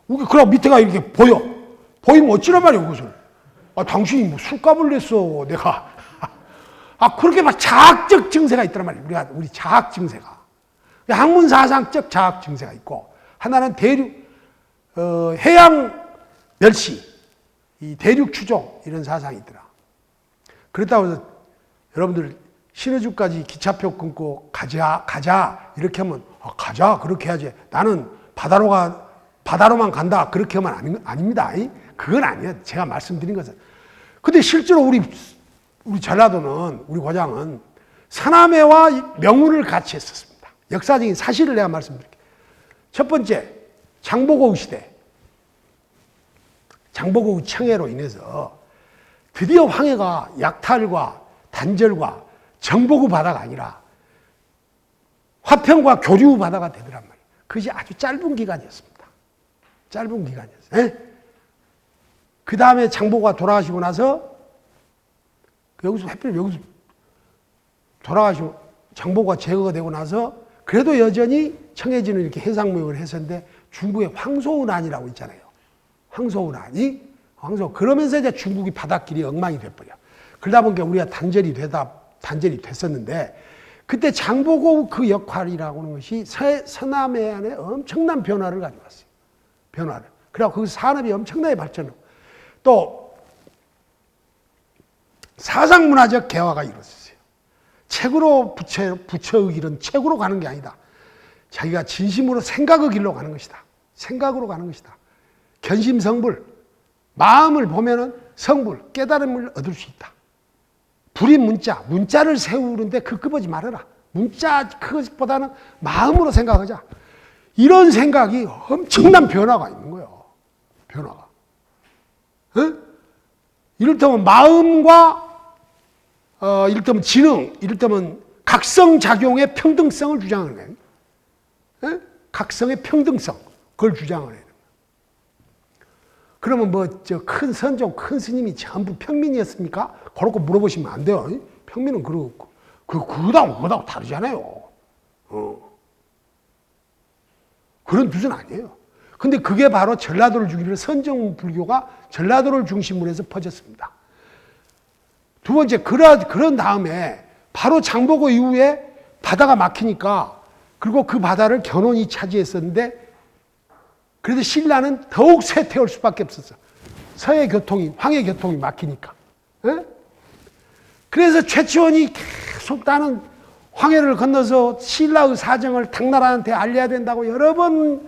S1: 그러고 밑에가 이렇게 보여. 보이면 어찌란 말이에요, 그것을. 당신이 뭐 술값을 냈어, 내가. 그렇게 막 자학적 증세가 있단 말이에요. 우리 자학 증세가. 학문사상적 자학 증세가 있고, 하나는 해양 멸시, 이 대륙 추종, 이런 사상이 있더라. 그렇다고 해서 여러분들 신의주까지 기차표 끊고 가자, 이렇게 하면, 가자, 그렇게 해야지. 나는 바다로만 간다, 그렇게 하면 아닙니다. 그건 아니에요. 제가 말씀드린 것은. 근데 실제로 우리 전라도는, 우리 고장은 서남해와 명운을 같이 했었습니다. 역사적인 사실을 내가 말씀드릴게요. 첫 번째, 장보고의 시대. 장보고의 청해로 인해서 드디어 황해가 약탈과 단절과 정복의 바다가 아니라 화평과 교류의 바다가 되더란 말이에요. 그것이 아주 짧은 기간이었습니다. 짧은 기간이었어요. 그 다음에 장보고가 돌아가시고 나서 여기서 돌아가시고 장보고가 제거가 되고 나서 그래도 여전히 청해진은 이렇게 해상무역을 했었는데 중국의 황소운안이라고 있잖아요. 황소운안이 그러면서 이제 중국이 바닷길이 엉망이 돼버려. 그러다 보니까 우리가 단절이 됐었는데 그때 장보고 그 역할이라고 하는 것이 서남해안에 엄청난 변화를 가져왔어요. 변화를. 그래서 그 산업이 엄청나게 발전하고 또 사상문화적 개화가 이루어졌어요. 책으로 부처의 길은 책으로 가는 게 아니다. 자기가 진심으로 생각의 길로 가는 것이다. 생각으로 가는 것이다. 견심성불, 마음을 보면은 성불, 깨달음을 얻을 수 있다. 불이 문자를 세우는데 급급하지 말아라. 문자 그것보다는 마음으로 생각하자. 이런 생각이 엄청난 변화가 있는 거예요. 변화가. 이를테면 마음과 이를테면 지능, 이를테면 각성작용의 평등성을 주장하는 거예요. 각성의 평등성, 그걸 주장을 해요. 그러면 큰 선종, 큰 스님이 전부 평민이었습니까? 그렇게 물어보시면 안 돼요. 평민은 그거하고 다르잖아요. 그런 뜻은 아니에요. 근데 그게 바로 전라도를 중심으로 선정불교가 전라도를 중심으로 해서 퍼졌습니다. 두 번째, 그런 다음에 바로 장보고 이후에 바다가 막히니까 그리고 그 바다를 견훤이 차지했었는데 그래도 신라는 더욱 쇠퇴할 수밖에 없었어. 황해 교통이 막히니까. 그래서 최치원이 계속 나는 황해를 건너서 신라의 사정을 당나라한테 알려야 된다고 여러 번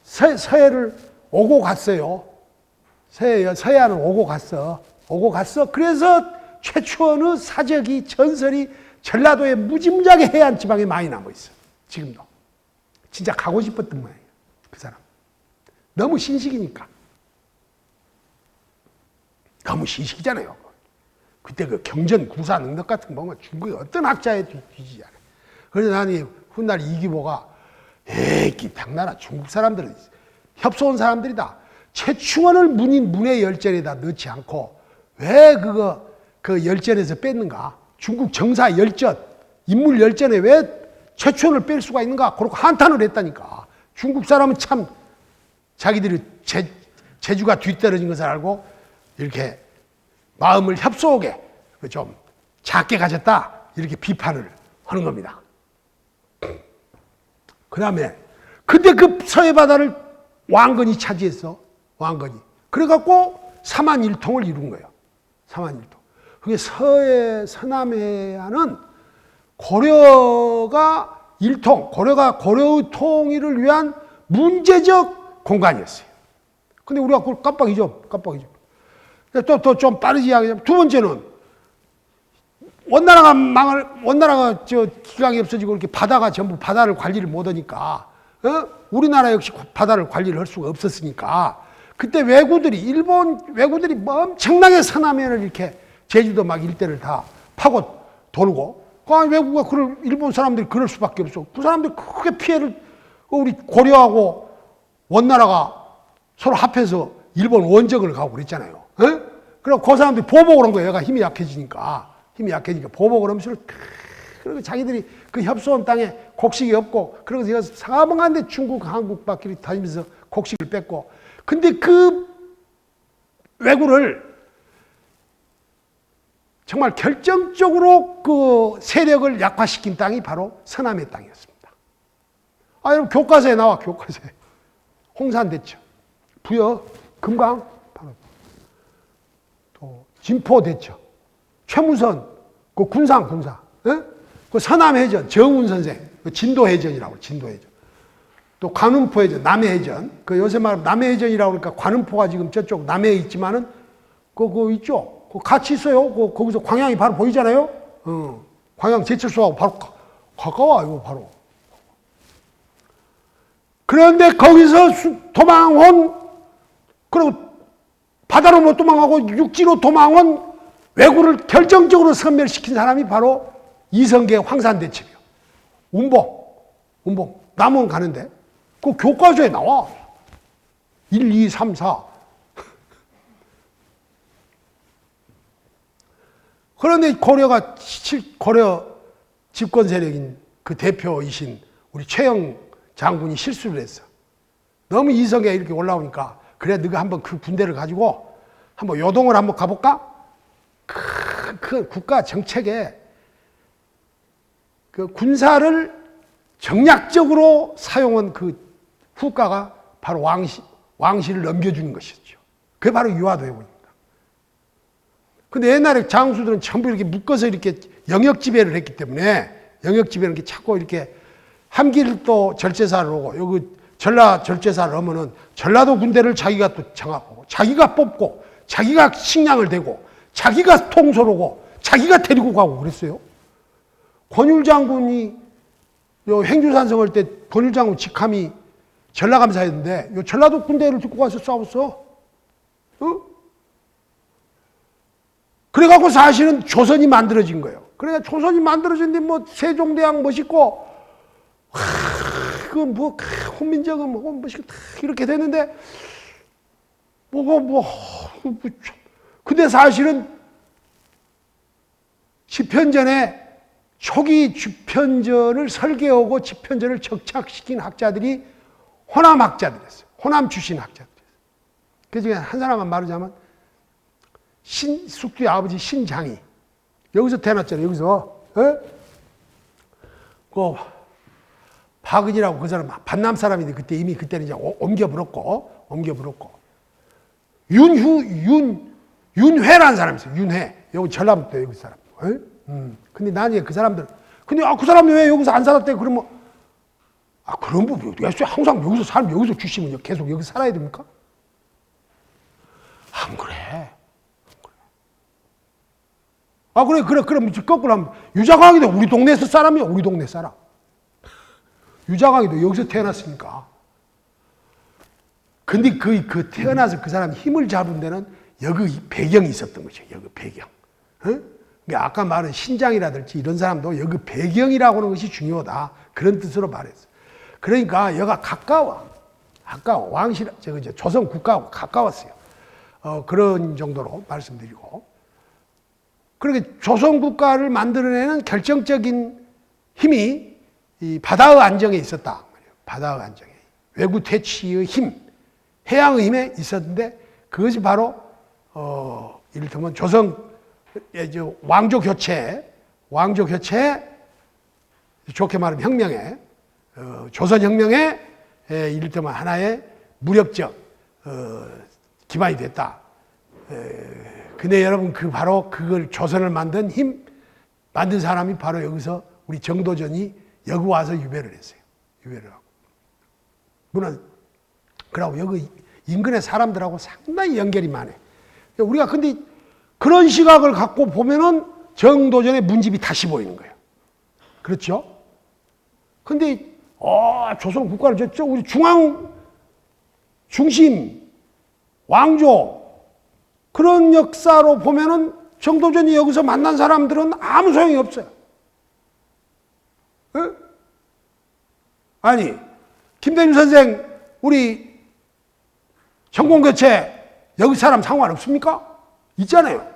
S1: 서해를 오고 갔어요. 서해안을 오고 갔어. 그래서 최치원의 사적이 전설이 전라도의 무지무지하게 해안 지방에 많이 남아 있어. 지금도. 진짜 가고 싶었던 모양이에요. 그 사람. 너무 신식이니까. 너무 신식이잖아요. 그때 그 경전 구사 능력 같은 거 보면 중국의 어떤 학자에 뒤지지 않아요. 그래서 나는 훗날 이기보가 당나라 중국 사람들은 협소한 사람들이다. 최충원을 문의 열전에다 넣지 않고 왜 그 열전에서 뺐는가? 중국 정사 열전, 인물 열전에 왜 최충원을 뺄 수가 있는가? 그렇게 한탄을 했다니까. 중국 사람은 참 자기들이 재주가 뒤떨어진 것을 알고 이렇게 마음을 협소하게 좀 작게 가졌다. 이렇게 비판을 하는 겁니다. 그 다음에 근데 그 서해 바다를 왕건이 차지했어. 왕건이. 그래갖고 삼한일통을 이룬 거예요. 삼한일통. 그게 서남해안은 고려가 고려의 통일을 위한 문제적 공간이었어요. 근데 우리가 그걸 깜빡이죠. 또 좀 빠르게 이야기하면 두 번째는 원나라가 기강이 없어지고 이렇게 전부 바다를 관리를 못하니까 우리나라 역시 바다를 관리를 할 수가 없었으니까 그때 일본 왜구들이 엄청나게 서남해안을 이렇게 제주도 막 일대를 다 파고 돌고 외국가 일본 사람들이 그럴 수밖에 없어. 그 사람들이 크게 피해를 우리 고려하고 원나라가 서로 합해서 일본 원적을 가고 그랬잖아요. 그리고 그 사람들이 보복을 한 거예요. 얘가 힘이 약해지니까 보복을 하면서 그리고 자기들이 그 협소한 땅에 곡식이 없고 그래서 제가 사방한데 중국, 한국 바퀴를 다니면서 곡식을 뺐고 근데 그 왜구를 정말 결정적으로 그 세력을 약화시킨 땅이 바로 서남의 땅이었습니다. 여러분 교과서에 나와, 교과서에. 홍산대첩, 부여, 금강, 바로 또 진포대첩, 최무선, 그 군사, 그 서남해전, 정운 선생, 그 진도해전이라고, 진도해전. 또 관음포해전, 남해해전. 그 요새 말 남해해전이라고 그러니까 관음포가 지금 저쪽 남해에 있지만은 그거 있죠. 그 같이 있어요. 거기서 광양이 바로 보이잖아요. 광양 제철소하고 바로 가까워요, 바로. 그런데 거기서 도망온, 그리고 바다로 못 도망가고 육지로 도망온 왜구를 결정적으로 섬멸시킨 사람이 바로 이성계 황산대첩이요. 운봉. 남원 가는데 그 교과서에 나와. 1, 2, 3, 4. 그런데 고려 집권 세력인 그 대표이신 우리 최영 장군이 실수를 했어. 너무 이성에 이렇게 올라오니까 그래 네가 한번 그 군대를 가지고 한번 요동을 한번 가볼까? 그 국가 정책에 그 군사를 정략적으로 사용한 그 후과가 바로 왕실을 넘겨주는 것이었죠. 그게 바로 유화도회군입니다. 근데 옛날에 장수들은 전부 이렇게 묶어서 이렇게 영역 지배를 했기 때문에 영역 지배를 이렇게 찾고 이렇게 함길도 절제사를 오고 여기 전라 절제사를 오면은 전라도 군대를 자기가 또 정하고 자기가 뽑고 자기가 식량을 대고 자기가 통솔하고 자기가 데리고 가고 그랬어요. 권율 장군이 요 행주산성 때 권율 장군 직함이 전라감사였는데 요 전라도 군대를 듣고 가서 싸웠어. 그래갖고 사실은 조선이 만들어진 거예요. 그러니까 조선이 만들어졌는데 뭐 세종대왕 멋있고 뭐 훈민정음 뭐 멋있고 이렇게 됐는데 근데 사실은 집현전에 초기 집현전을 설계하고 집현전을 정착시킨 학자들이 호남 학자들이었어요. 호남 출신 학자들이었어요. 그 중에 한 사람만 말하자면 숙주의 아버지 신장이 여기서 태어났잖아요. 여기서 그 박은이라고 그 사람 반남 사람인데 그때 이미 그때는 이제 옮겨 불었고 윤회라는 사람이 있어요. 윤회 여기 전라북도 여기 사람. 근데 나중에 그 사람들 근데 그 사람이 왜 여기서 안 살았대? 그러면 그런 분 항상 여기서 살면 여기서 주시면 계속 여기 살아야 됩니까? 안 그래. 그래. 그럼 거꾸로 하면 유자광이도 우리 동네에서 사람이야. 우리 동네 사람. 유자광이도 여기서 태어났으니까. 근데 그 태어나서 그 사람이 힘을 잡은 데는 여기 배경이 있었던 거죠. 여기 배경. 그러니까 아까 말한 신장이라든지 이런 사람도 여기 배경이라고 하는 것이 중요하다. 그런 뜻으로 말했어요. 그러니까 여기가 가까워. 왕실, 조선 국가하고 가까웠어요. 그런 정도로 말씀드리고. 그렇게 조선 국가를 만들어내는 결정적인 힘이 이 바다의 안정에 있었다. 바다의 안정에. 외구 퇴치의 힘, 해양의 힘에 있었는데 그것이 바로 이를테면 조선 왕조 교체 좋게 말하면 혁명에 조선 혁명에 이를테면 하나의 무력적 기반이 됐다. 근데 여러분 바로 그걸 조선을 만든 만든 사람이 바로 여기서 우리 정도전이 여기 와서 유배를 했어요. 유배를 하고. 물론 그러고 여기 인근의 사람들하고 상당히 연결이 많아요. 우리가 근데 그런 시각을 갖고 보면은 정도전의 문집이 다시 보이는 거예요. 그렇죠? 근데 조선 국가를 저쪽 우리 중심 왕조 그런 역사로 보면은 정도전이 여기서 만난 사람들은 아무 소용이 없어요. 아니 김대중 선생 우리 정권교체 여기 사람 상관없습니까? 있잖아요.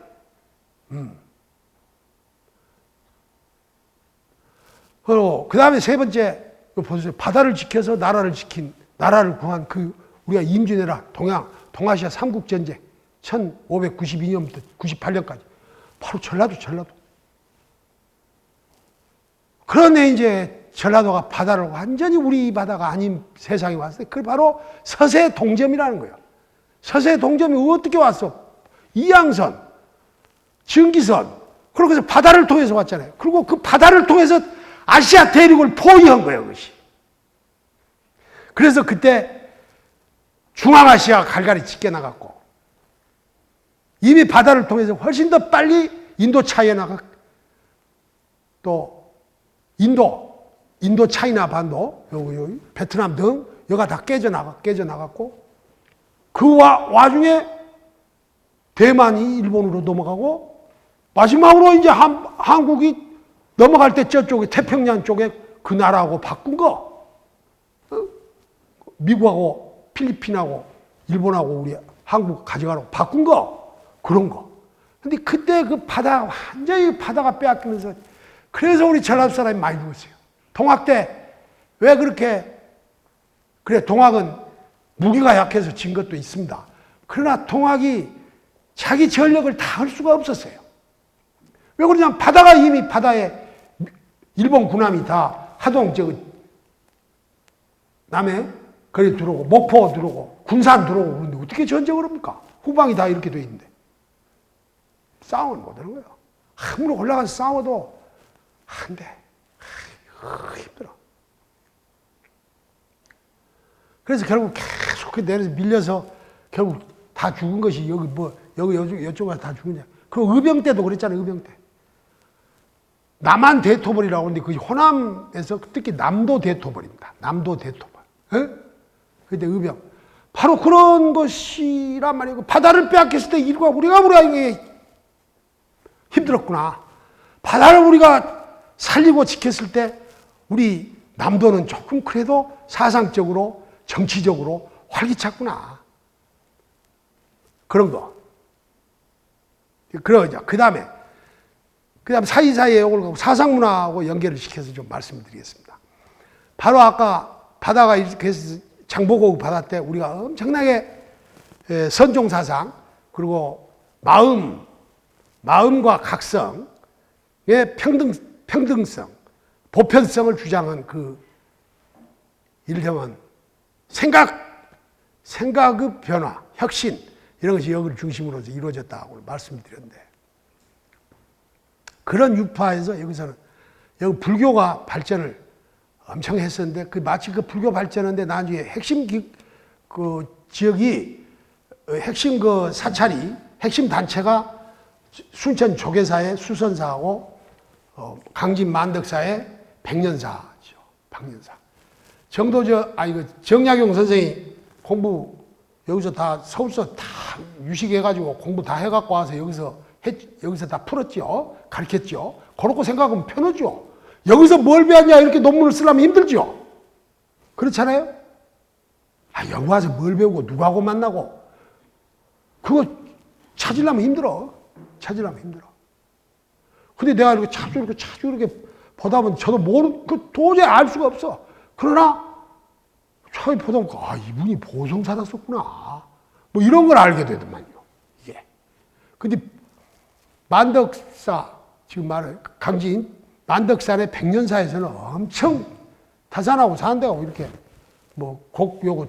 S1: 그리고 그 다음에 세 번째 보세요. 바다를 지켜서 나라를 구한 우리가 임진왜란 동아시아 삼국전쟁 1592년부터 98년까지 바로 전라도. 그런데 이제 전라도가 바다를 완전히 우리 바다가 아닌 세상에 왔을 때 그게 바로 서세 동점이라는 거예요. 서세 동점이 어떻게 왔어? 이양선, 증기선, 그리고 해서 바다를 통해서 왔잖아요. 그리고 그 바다를 통해서 아시아 대륙을 포위한 거예요, 그것이. 그래서 그때 중앙아시아가 갈갈이 찢겨나갔고, 이미 바다를 통해서 훨씬 더 빨리 인도 차이나가, 또 인도 차이나 반도, 여기 베트남 등 여가 다 깨져나갔고, 그 와중에 대만이 일본으로 넘어가고, 마지막으로 이제 한국이 넘어갈 때 저쪽에 태평양 쪽에 그 나라하고 바꾼 거. 미국하고 필리핀하고 일본하고 우리 한국 가져가라고 바꾼 거. 그런 거. 근데 그때 그 바다, 완전히 바다가 빼앗기면서, 그래서 우리 전라도 사람이 많이 죽었어요. 동학 때 왜 그렇게, 그래, 동학은 무기가 약해서 진 것도 있습니다. 그러나 동학이 자기 전력을 다 할 수가 없었어요. 왜 그러냐면 바다가 이미 바다에 일본 군함이 다 하동 남해 거기 들어오고 목포 들어오고 군산 들어오고 그런데 어떻게 전쟁을 합니까? 후방이 다 이렇게 돼 있는데 싸움을 못 하는 거예요. 함부로 올라가서 싸워도 안 돼. 힘들어. 그래서 결국 계속 내려서 밀려서 결국 다 죽은 것이 여쪽에 다 죽은 거야. 그 의병 때도 그랬잖아요. 의병 때. 남한 대토벌이라고 하는데 그게 호남에서 특히 남도 대토벌입니다. 남도 대토벌. 그때 의병. 바로 그런 것이란 말이에요. 바다를 빼앗겼을 때 우리가 힘들었구나. 바다를 우리가 살리고 지켰을 때 우리 남도는 조금 그래도 사상적으로 정치적으로 활기찼구나. 그런 거. 그러죠. 그 다음에 사이사이에 이걸 사상문화하고 연결을 시켜서 좀 말씀을 드리겠습니다. 바로 아까 바다가 이렇게 해서 장보고 바다 때 우리가 엄청나게 선종사상, 그리고 마음과 각성의 평등성, 보편성을 주장한 그, 이를테면 생각의 변화, 혁신, 이런 것이 여기를 중심으로 이루어졌다고 말씀드렸는데, 그런 유파에서 여기서는 여기 불교가 발전을 엄청 했었는데, 마치 그 불교 발전하는데 나중에 핵심 그 지역이 핵심 그 사찰이 핵심 단체가 순천 조계사의 수선사하고 강진 만덕사의 백년사죠. 박년사. 정약용 선생이 공부 여기서 다 서울서 다 유식해가지고 공부 다 해갖고 와서 여기서 다 풀었죠. 가르쳤죠. 그렇고 생각하면 편하죠. 여기서 뭘 배웠냐 이렇게 논문을 쓰려면 힘들죠. 그렇잖아요. 여기 와서 뭘 배우고 누구하고 만나고 그거 찾으려면 힘들어. 근데 내가 이렇게 자주 이렇게 보다 보면 저도 도저히 알 수가 없어. 그러나 처음에 보다 보니까 이분이 보성사였구나. 뭐 이런 걸 알게 되더만요. 이게. 근데 만덕사, 지금 말해 강진 만덕산의 백년사에서는 엄청 타산하고 사는 데가 이렇게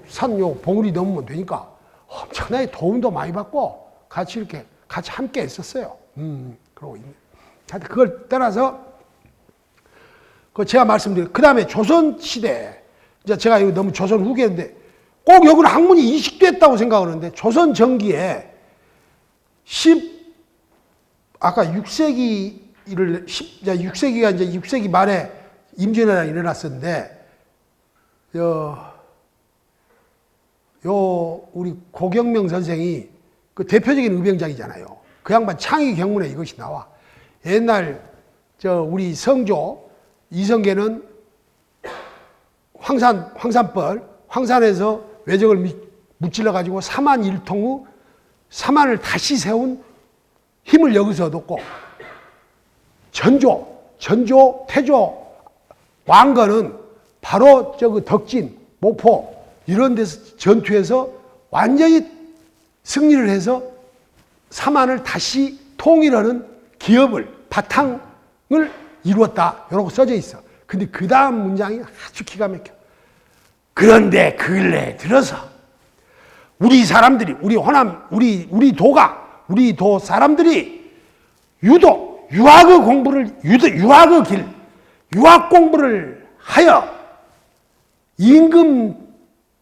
S1: 산 봉우리 넘으면 되니까 엄청나게 도움도 많이 받고 같이 함께 있었어요. 그러고 있네. 하여튼 그걸 떠나서 제가 말씀드린 그 다음에 조선 시대, 이제 제가 이거 너무 조선 후기인데 꼭 여기는 학문이 이식됐다고 생각하는데 조선 전기에 아까 6세기가 이제 6세기 말에 임진왜란이 일어났었는데, 우리 고경명 선생이 그 대표적인 의병장이잖아요. 그 양반 창의 경문에 이것이 나와. 옛날, 우리 성조, 이성계는 황산에서 외적을 무찔러가지고 사만 일통 후 사만을 다시 세운 힘을 여기서 얻었고, 전조, 태조, 왕건은 바로 덕진, 목포, 이런 데서 전투에서 완전히 승리를 해서 사만을 다시 통일하는 기업을, 바탕을 이루었다. 이러고 써져 있어. 근데 그 다음 문장이 아주 기가 막혀. 그런데 근래에 들어서 우리 사람들이, 우리 호남, 우리 도 사람들이 유독 유학의 공부를, 유학의 길, 유학 공부를 하여 임금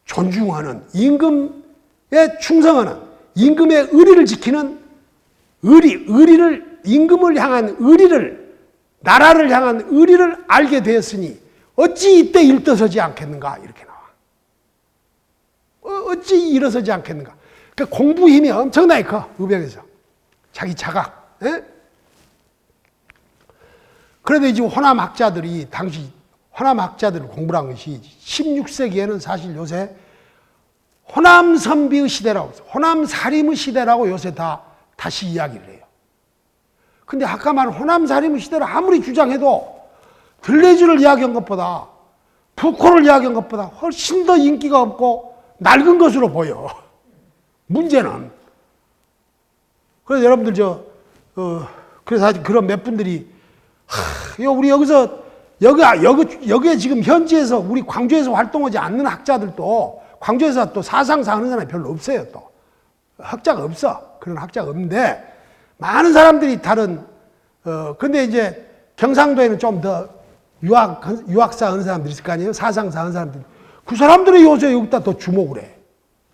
S1: 존중하는, 임금에 충성하는, 임금의 의리를 지키는 임금을 향한 의리를, 나라를 향한 의리를 알게 되었으니 어찌 이때 일떠서지 않겠는가, 이렇게 나와. 어찌 일어서지 않겠는가. 그러니까 공부 힘이 엄청나게 커, 의벽에서. 자기 자각. 에? 그런데 지금 호남 학자들이, 당시 호남 학자들을 공부를 한 것이 16세기에는 사실 요새 호남 선비의 시대라고, 호남 사림의 시대라고 요새 다시 이야기를 해요. 근데 아까 말한 호남 사림의 시대를 아무리 주장해도 들레즈를 이야기한 것보다, 푸코를 이야기한 것보다 훨씬 더 인기가 없고 낡은 것으로 보여. 문제는. 그래서 여러분들 그래서 그런 몇 분들이 우리 여기서 여기에 지금 현지에서 우리 광주에서 활동하지 않는 학자들도 광주에서 또 사상사 하는 사람이 별로 없어요. 또 학자가 없어. 그런 학자가 없는데 많은 사람들이 근데 이제 경상도에는 좀 더 유학사 하는 사람들이 있을 거 아니에요. 사상사 하는 사람들. 그 사람들이 요새 여기다 더 주목을 해.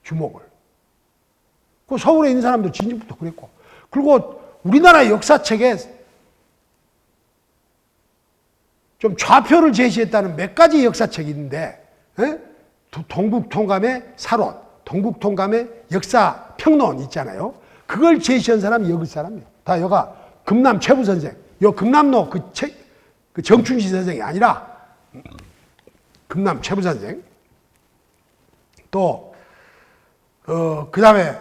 S1: 주목을. 그 서울에 있는 사람들 진즉부터 그랬고. 그리고 우리나라 역사책에 좀 좌표를 제시했다는 몇 가지 역사책이 있는데, 동국통감의 사론, 동국통감의 역사평론 있잖아요. 그걸 제시한 사람이 여기 사람이에요. 다 여가 금남 최부 선생, 금남로 그 정춘시 선생이 아니라 금남 최부 선생. 또 그 다음에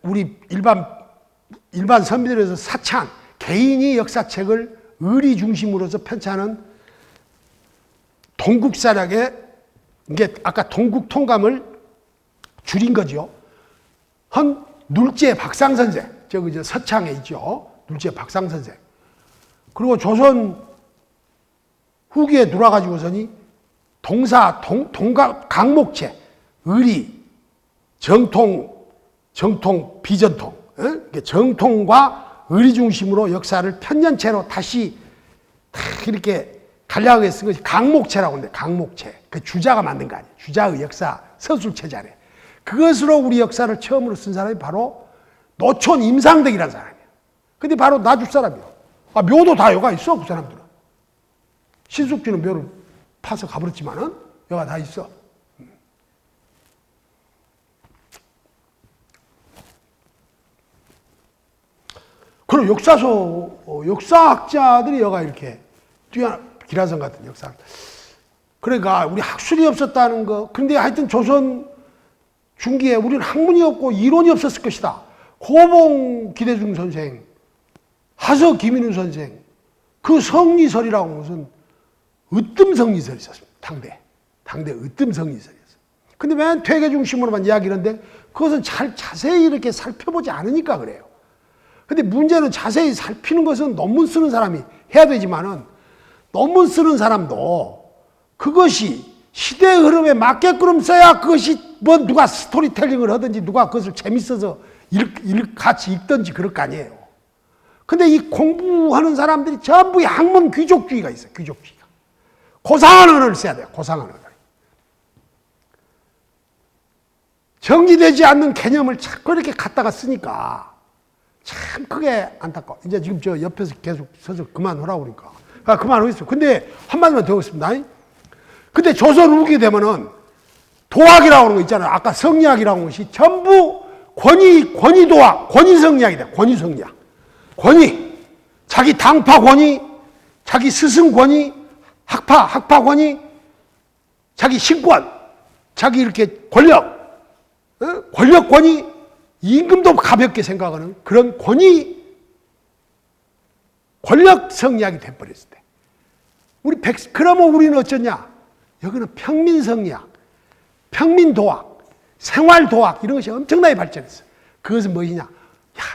S1: 우리 일반 선비들에서 사찬 개인이 역사책을 의리 중심으로서 편찬하는 동국사략의, 이게 아까 동국통감을 줄인 거죠. 눌제 박상 선생, 저기 서창에 있죠. 눌제 박상 선생. 그리고 조선 후기에 들어와가지고서니 강목체, 의리, 정통, 비전통, 정통과 의리 중심으로 역사를 편년체로 다시 이렇게 간략하게 쓴 것이 강목체라고 하는데, 강목체. 그 주자가 만든 거 아니에요. 주자의 역사 서술체자래. 그것으로 우리 역사를 처음으로 쓴 사람이 바로 노촌 임상덕이라는 사람이에요. 근데 바로 나주 사람이에요. 묘도 다 여가 있어, 그 사람들은. 신숙주는 묘를 파서 가버렸지만은 여가 다 있어. 그럼 역사학자들이 여가 이렇게 기라성 같은 역사. 그러니까 우리 학술이 없었다는 거. 근데 하여튼 조선 중기에 우리는 학문이 없고 이론이 없었을 것이다. 고봉 기대중 선생, 하서 김인우 선생, 그 성리설이라고 무슨 으뜸성리설이 있었습니다. 당대 으뜸성리설이었어요. 근데 맨 퇴계 중심으로만 이야기를 하는데 그것은 자세히 이렇게 살펴보지 않으니까 그래요. 근데 문제는 자세히 살피는 것은 논문 쓰는 사람이 해야 되지만은, 논문 쓰는 사람도 그것이 시대의 흐름에 맞게끔 써야 그것이 누가 스토리텔링을 하든지 누가 그것을 재밌어서 같이 읽든지 그럴 거 아니에요. 근데 이 공부하는 사람들이 전부 학문 귀족주의가 있어요. 귀족주의가. 고상한 언어를 써야 돼요. 고상한 언어를. 정리되지 않는 개념을 자꾸 이렇게 갖다가 쓰니까 참 크게 안타까워. 이제 지금 저 옆에서 계속 서서 그만하라고 그러니까. 그만하겠어. 근데 한마디만 더 하겠습니다. 근데 조선 후기 되면은 도학이라고 하는 거 있잖아요. 아까 성리학이라고 하는 것이 전부 권위도학, 권위성리학이 돼. 권위성리학. 권위. 자기 당파 권위, 자기 스승 권위, 학파 권위, 자기 신권, 자기 이렇게 권력 권위, 임금도 가볍게 생각하는 그런 권력 성리학이 돼버렸을 때. 그러면 우리는 어쩌냐? 여기는 평민성리학, 평민도학, 생활도학 이런 것이 엄청나게 발전했어요. 그것은 무엇이냐?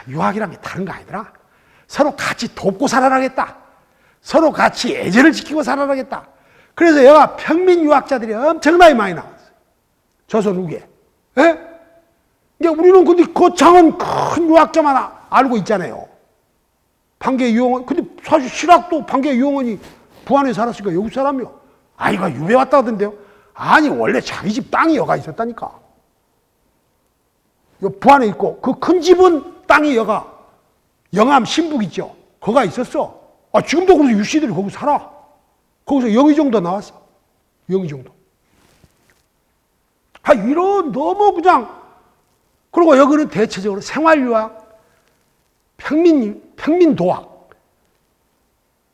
S1: 유학이란 게 다른 거 아니더라. 서로 같이 돕고 살아나겠다. 서로 같이 애정을 지키고 살아나겠다. 그래서 얘가 평민 유학자들이 엄청나게 많이 나왔어요. 조선 후기에. 예? 이제 우리는 근데 거창한 큰 유학자만 알고 있잖아요. 방계 유영원. 근데 사실 실학도 방계 유영원이 부안에 살았으니까 여기 사람이요. 아이가 유배 왔다 하던데요. 아니 원래 자기 집 땅이 여가 있었다니까. 요 부안에 있고 그 큰 집은 땅이 여가 영암 신북 있죠. 거가 있었어. 아 지금도 그래서 유씨들이 거기 살아. 거기서 영의정도 나왔어. 영의정도. 아 이런 너무 그냥 그리고 여기는 대체적으로 생활유학, 평민도학,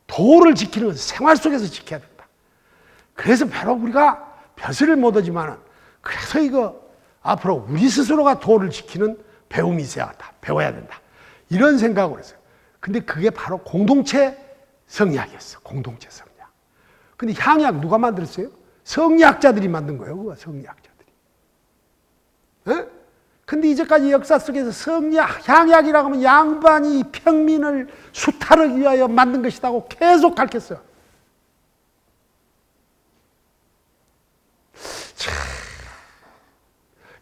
S1: 도를 지키는 것은 생활 속에서 지켜야 된다. 그래서 바로 우리가 벼슬을 못 하지만은 그래서 이거 앞으로 우리 스스로가 도를 지키는 배움이 있어야 한다. 배워야 된다. 이런 생각을 했어요. 근데 그게 바로 공동체 성리학이었어. 공동체 성리학. 근데 향약 누가 만들었어요? 성리학자들이 만든 거예요. 그거 성리학자들이. 에? 근데 이제까지 역사 속에서 성리학, 향약이라고 하면 양반이 평민을 수탈하기 위하여 만든 것이라고 계속 가르쳤어요.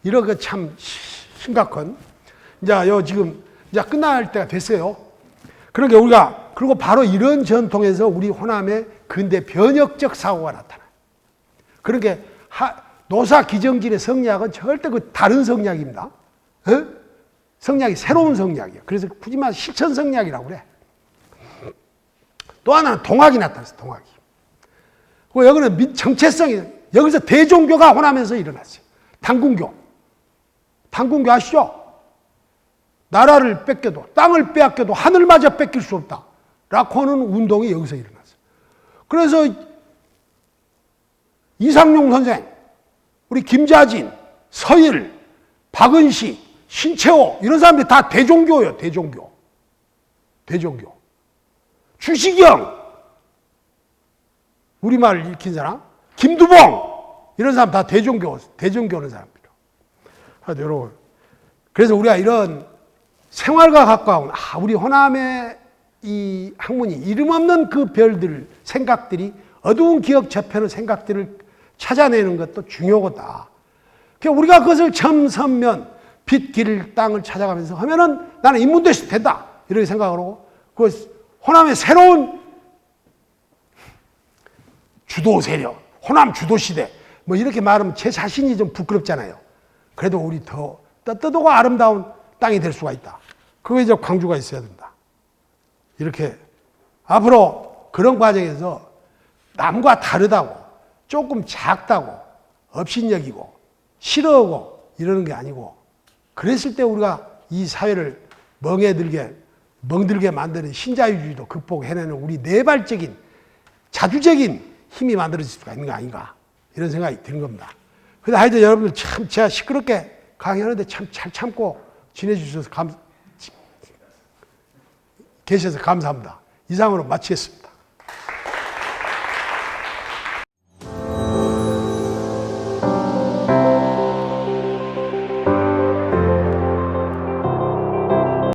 S1: 이런 거 참 심각한. 이제 지금 이제 끝날 때가 됐어요. 그러니까 우리가 그리고 바로 이런 전통에서 우리 호남의 근대 변혁적 사고가 나타나요. 그러니까 노사 기정진의 성리학은 절대 그 다른 성리학입니다. 에? 성리학이 새로운 성리학이에요. 그래서 굳이 말해서 실천 성리학이라고 그래. 또 하나는 동학이 나타났어. 동학이. 그리고 여기는 정체성이 여기서 대종교가 호남에서 일어났어요. 당군교. 당군교 아시죠? 나라를 뺏겨도 땅을 빼앗겨도 하늘마저 뺏길 수 없다. 라고 하는 운동이 여기서 일어났어요. 그래서 이상용 선생, 우리 김자진, 서일, 박은시, 신채호 이런 사람들이 다 대종교예요. 대종교. 대종교. 주시경, 우리말을 읽힌 사람, 김두봉 이런 사람 다 대종교는 사람이에요. 여러분, 그래서 우리가 이런 생활과 가까운 우리 호남의 이 학문이 이름 없는 그 별들 생각들이 어두운 기억 저편의 생각들을 찾아내는 것도 중요하다. 그러니까 우리가 그것을 점선면 빛, 길, 땅을 찾아가면서 하면은 나는 인문대식 된다 이렇게 생각하고 그 호남의 새로운 주도 세력, 호남 주도 시대 뭐 이렇게 말하면 제 자신이 좀 부끄럽잖아요. 그래도 우리 더 떳떳하고 아름다운 땅이 될 수가 있다. 그거에 이제 광주가 있어야 된다. 이렇게 앞으로 그런 과정에서 남과 다르다고 조금 작다고 업신여기고 싫어하고 이러는 게 아니고 그랬을 때 우리가 이 사회를 멍들게 만드는 신자유주의도 극복해내는 우리 내발적인 자주적인 힘이 만들어질 수가 있는 거 아닌가 이런 생각이 드는 겁니다. 그래서 하여튼 여러분들 참 제가 시끄럽게 강의하는데 참 잘 참고 지내주셔서 계셔서 감사합니다. 이상으로 마치겠습니다.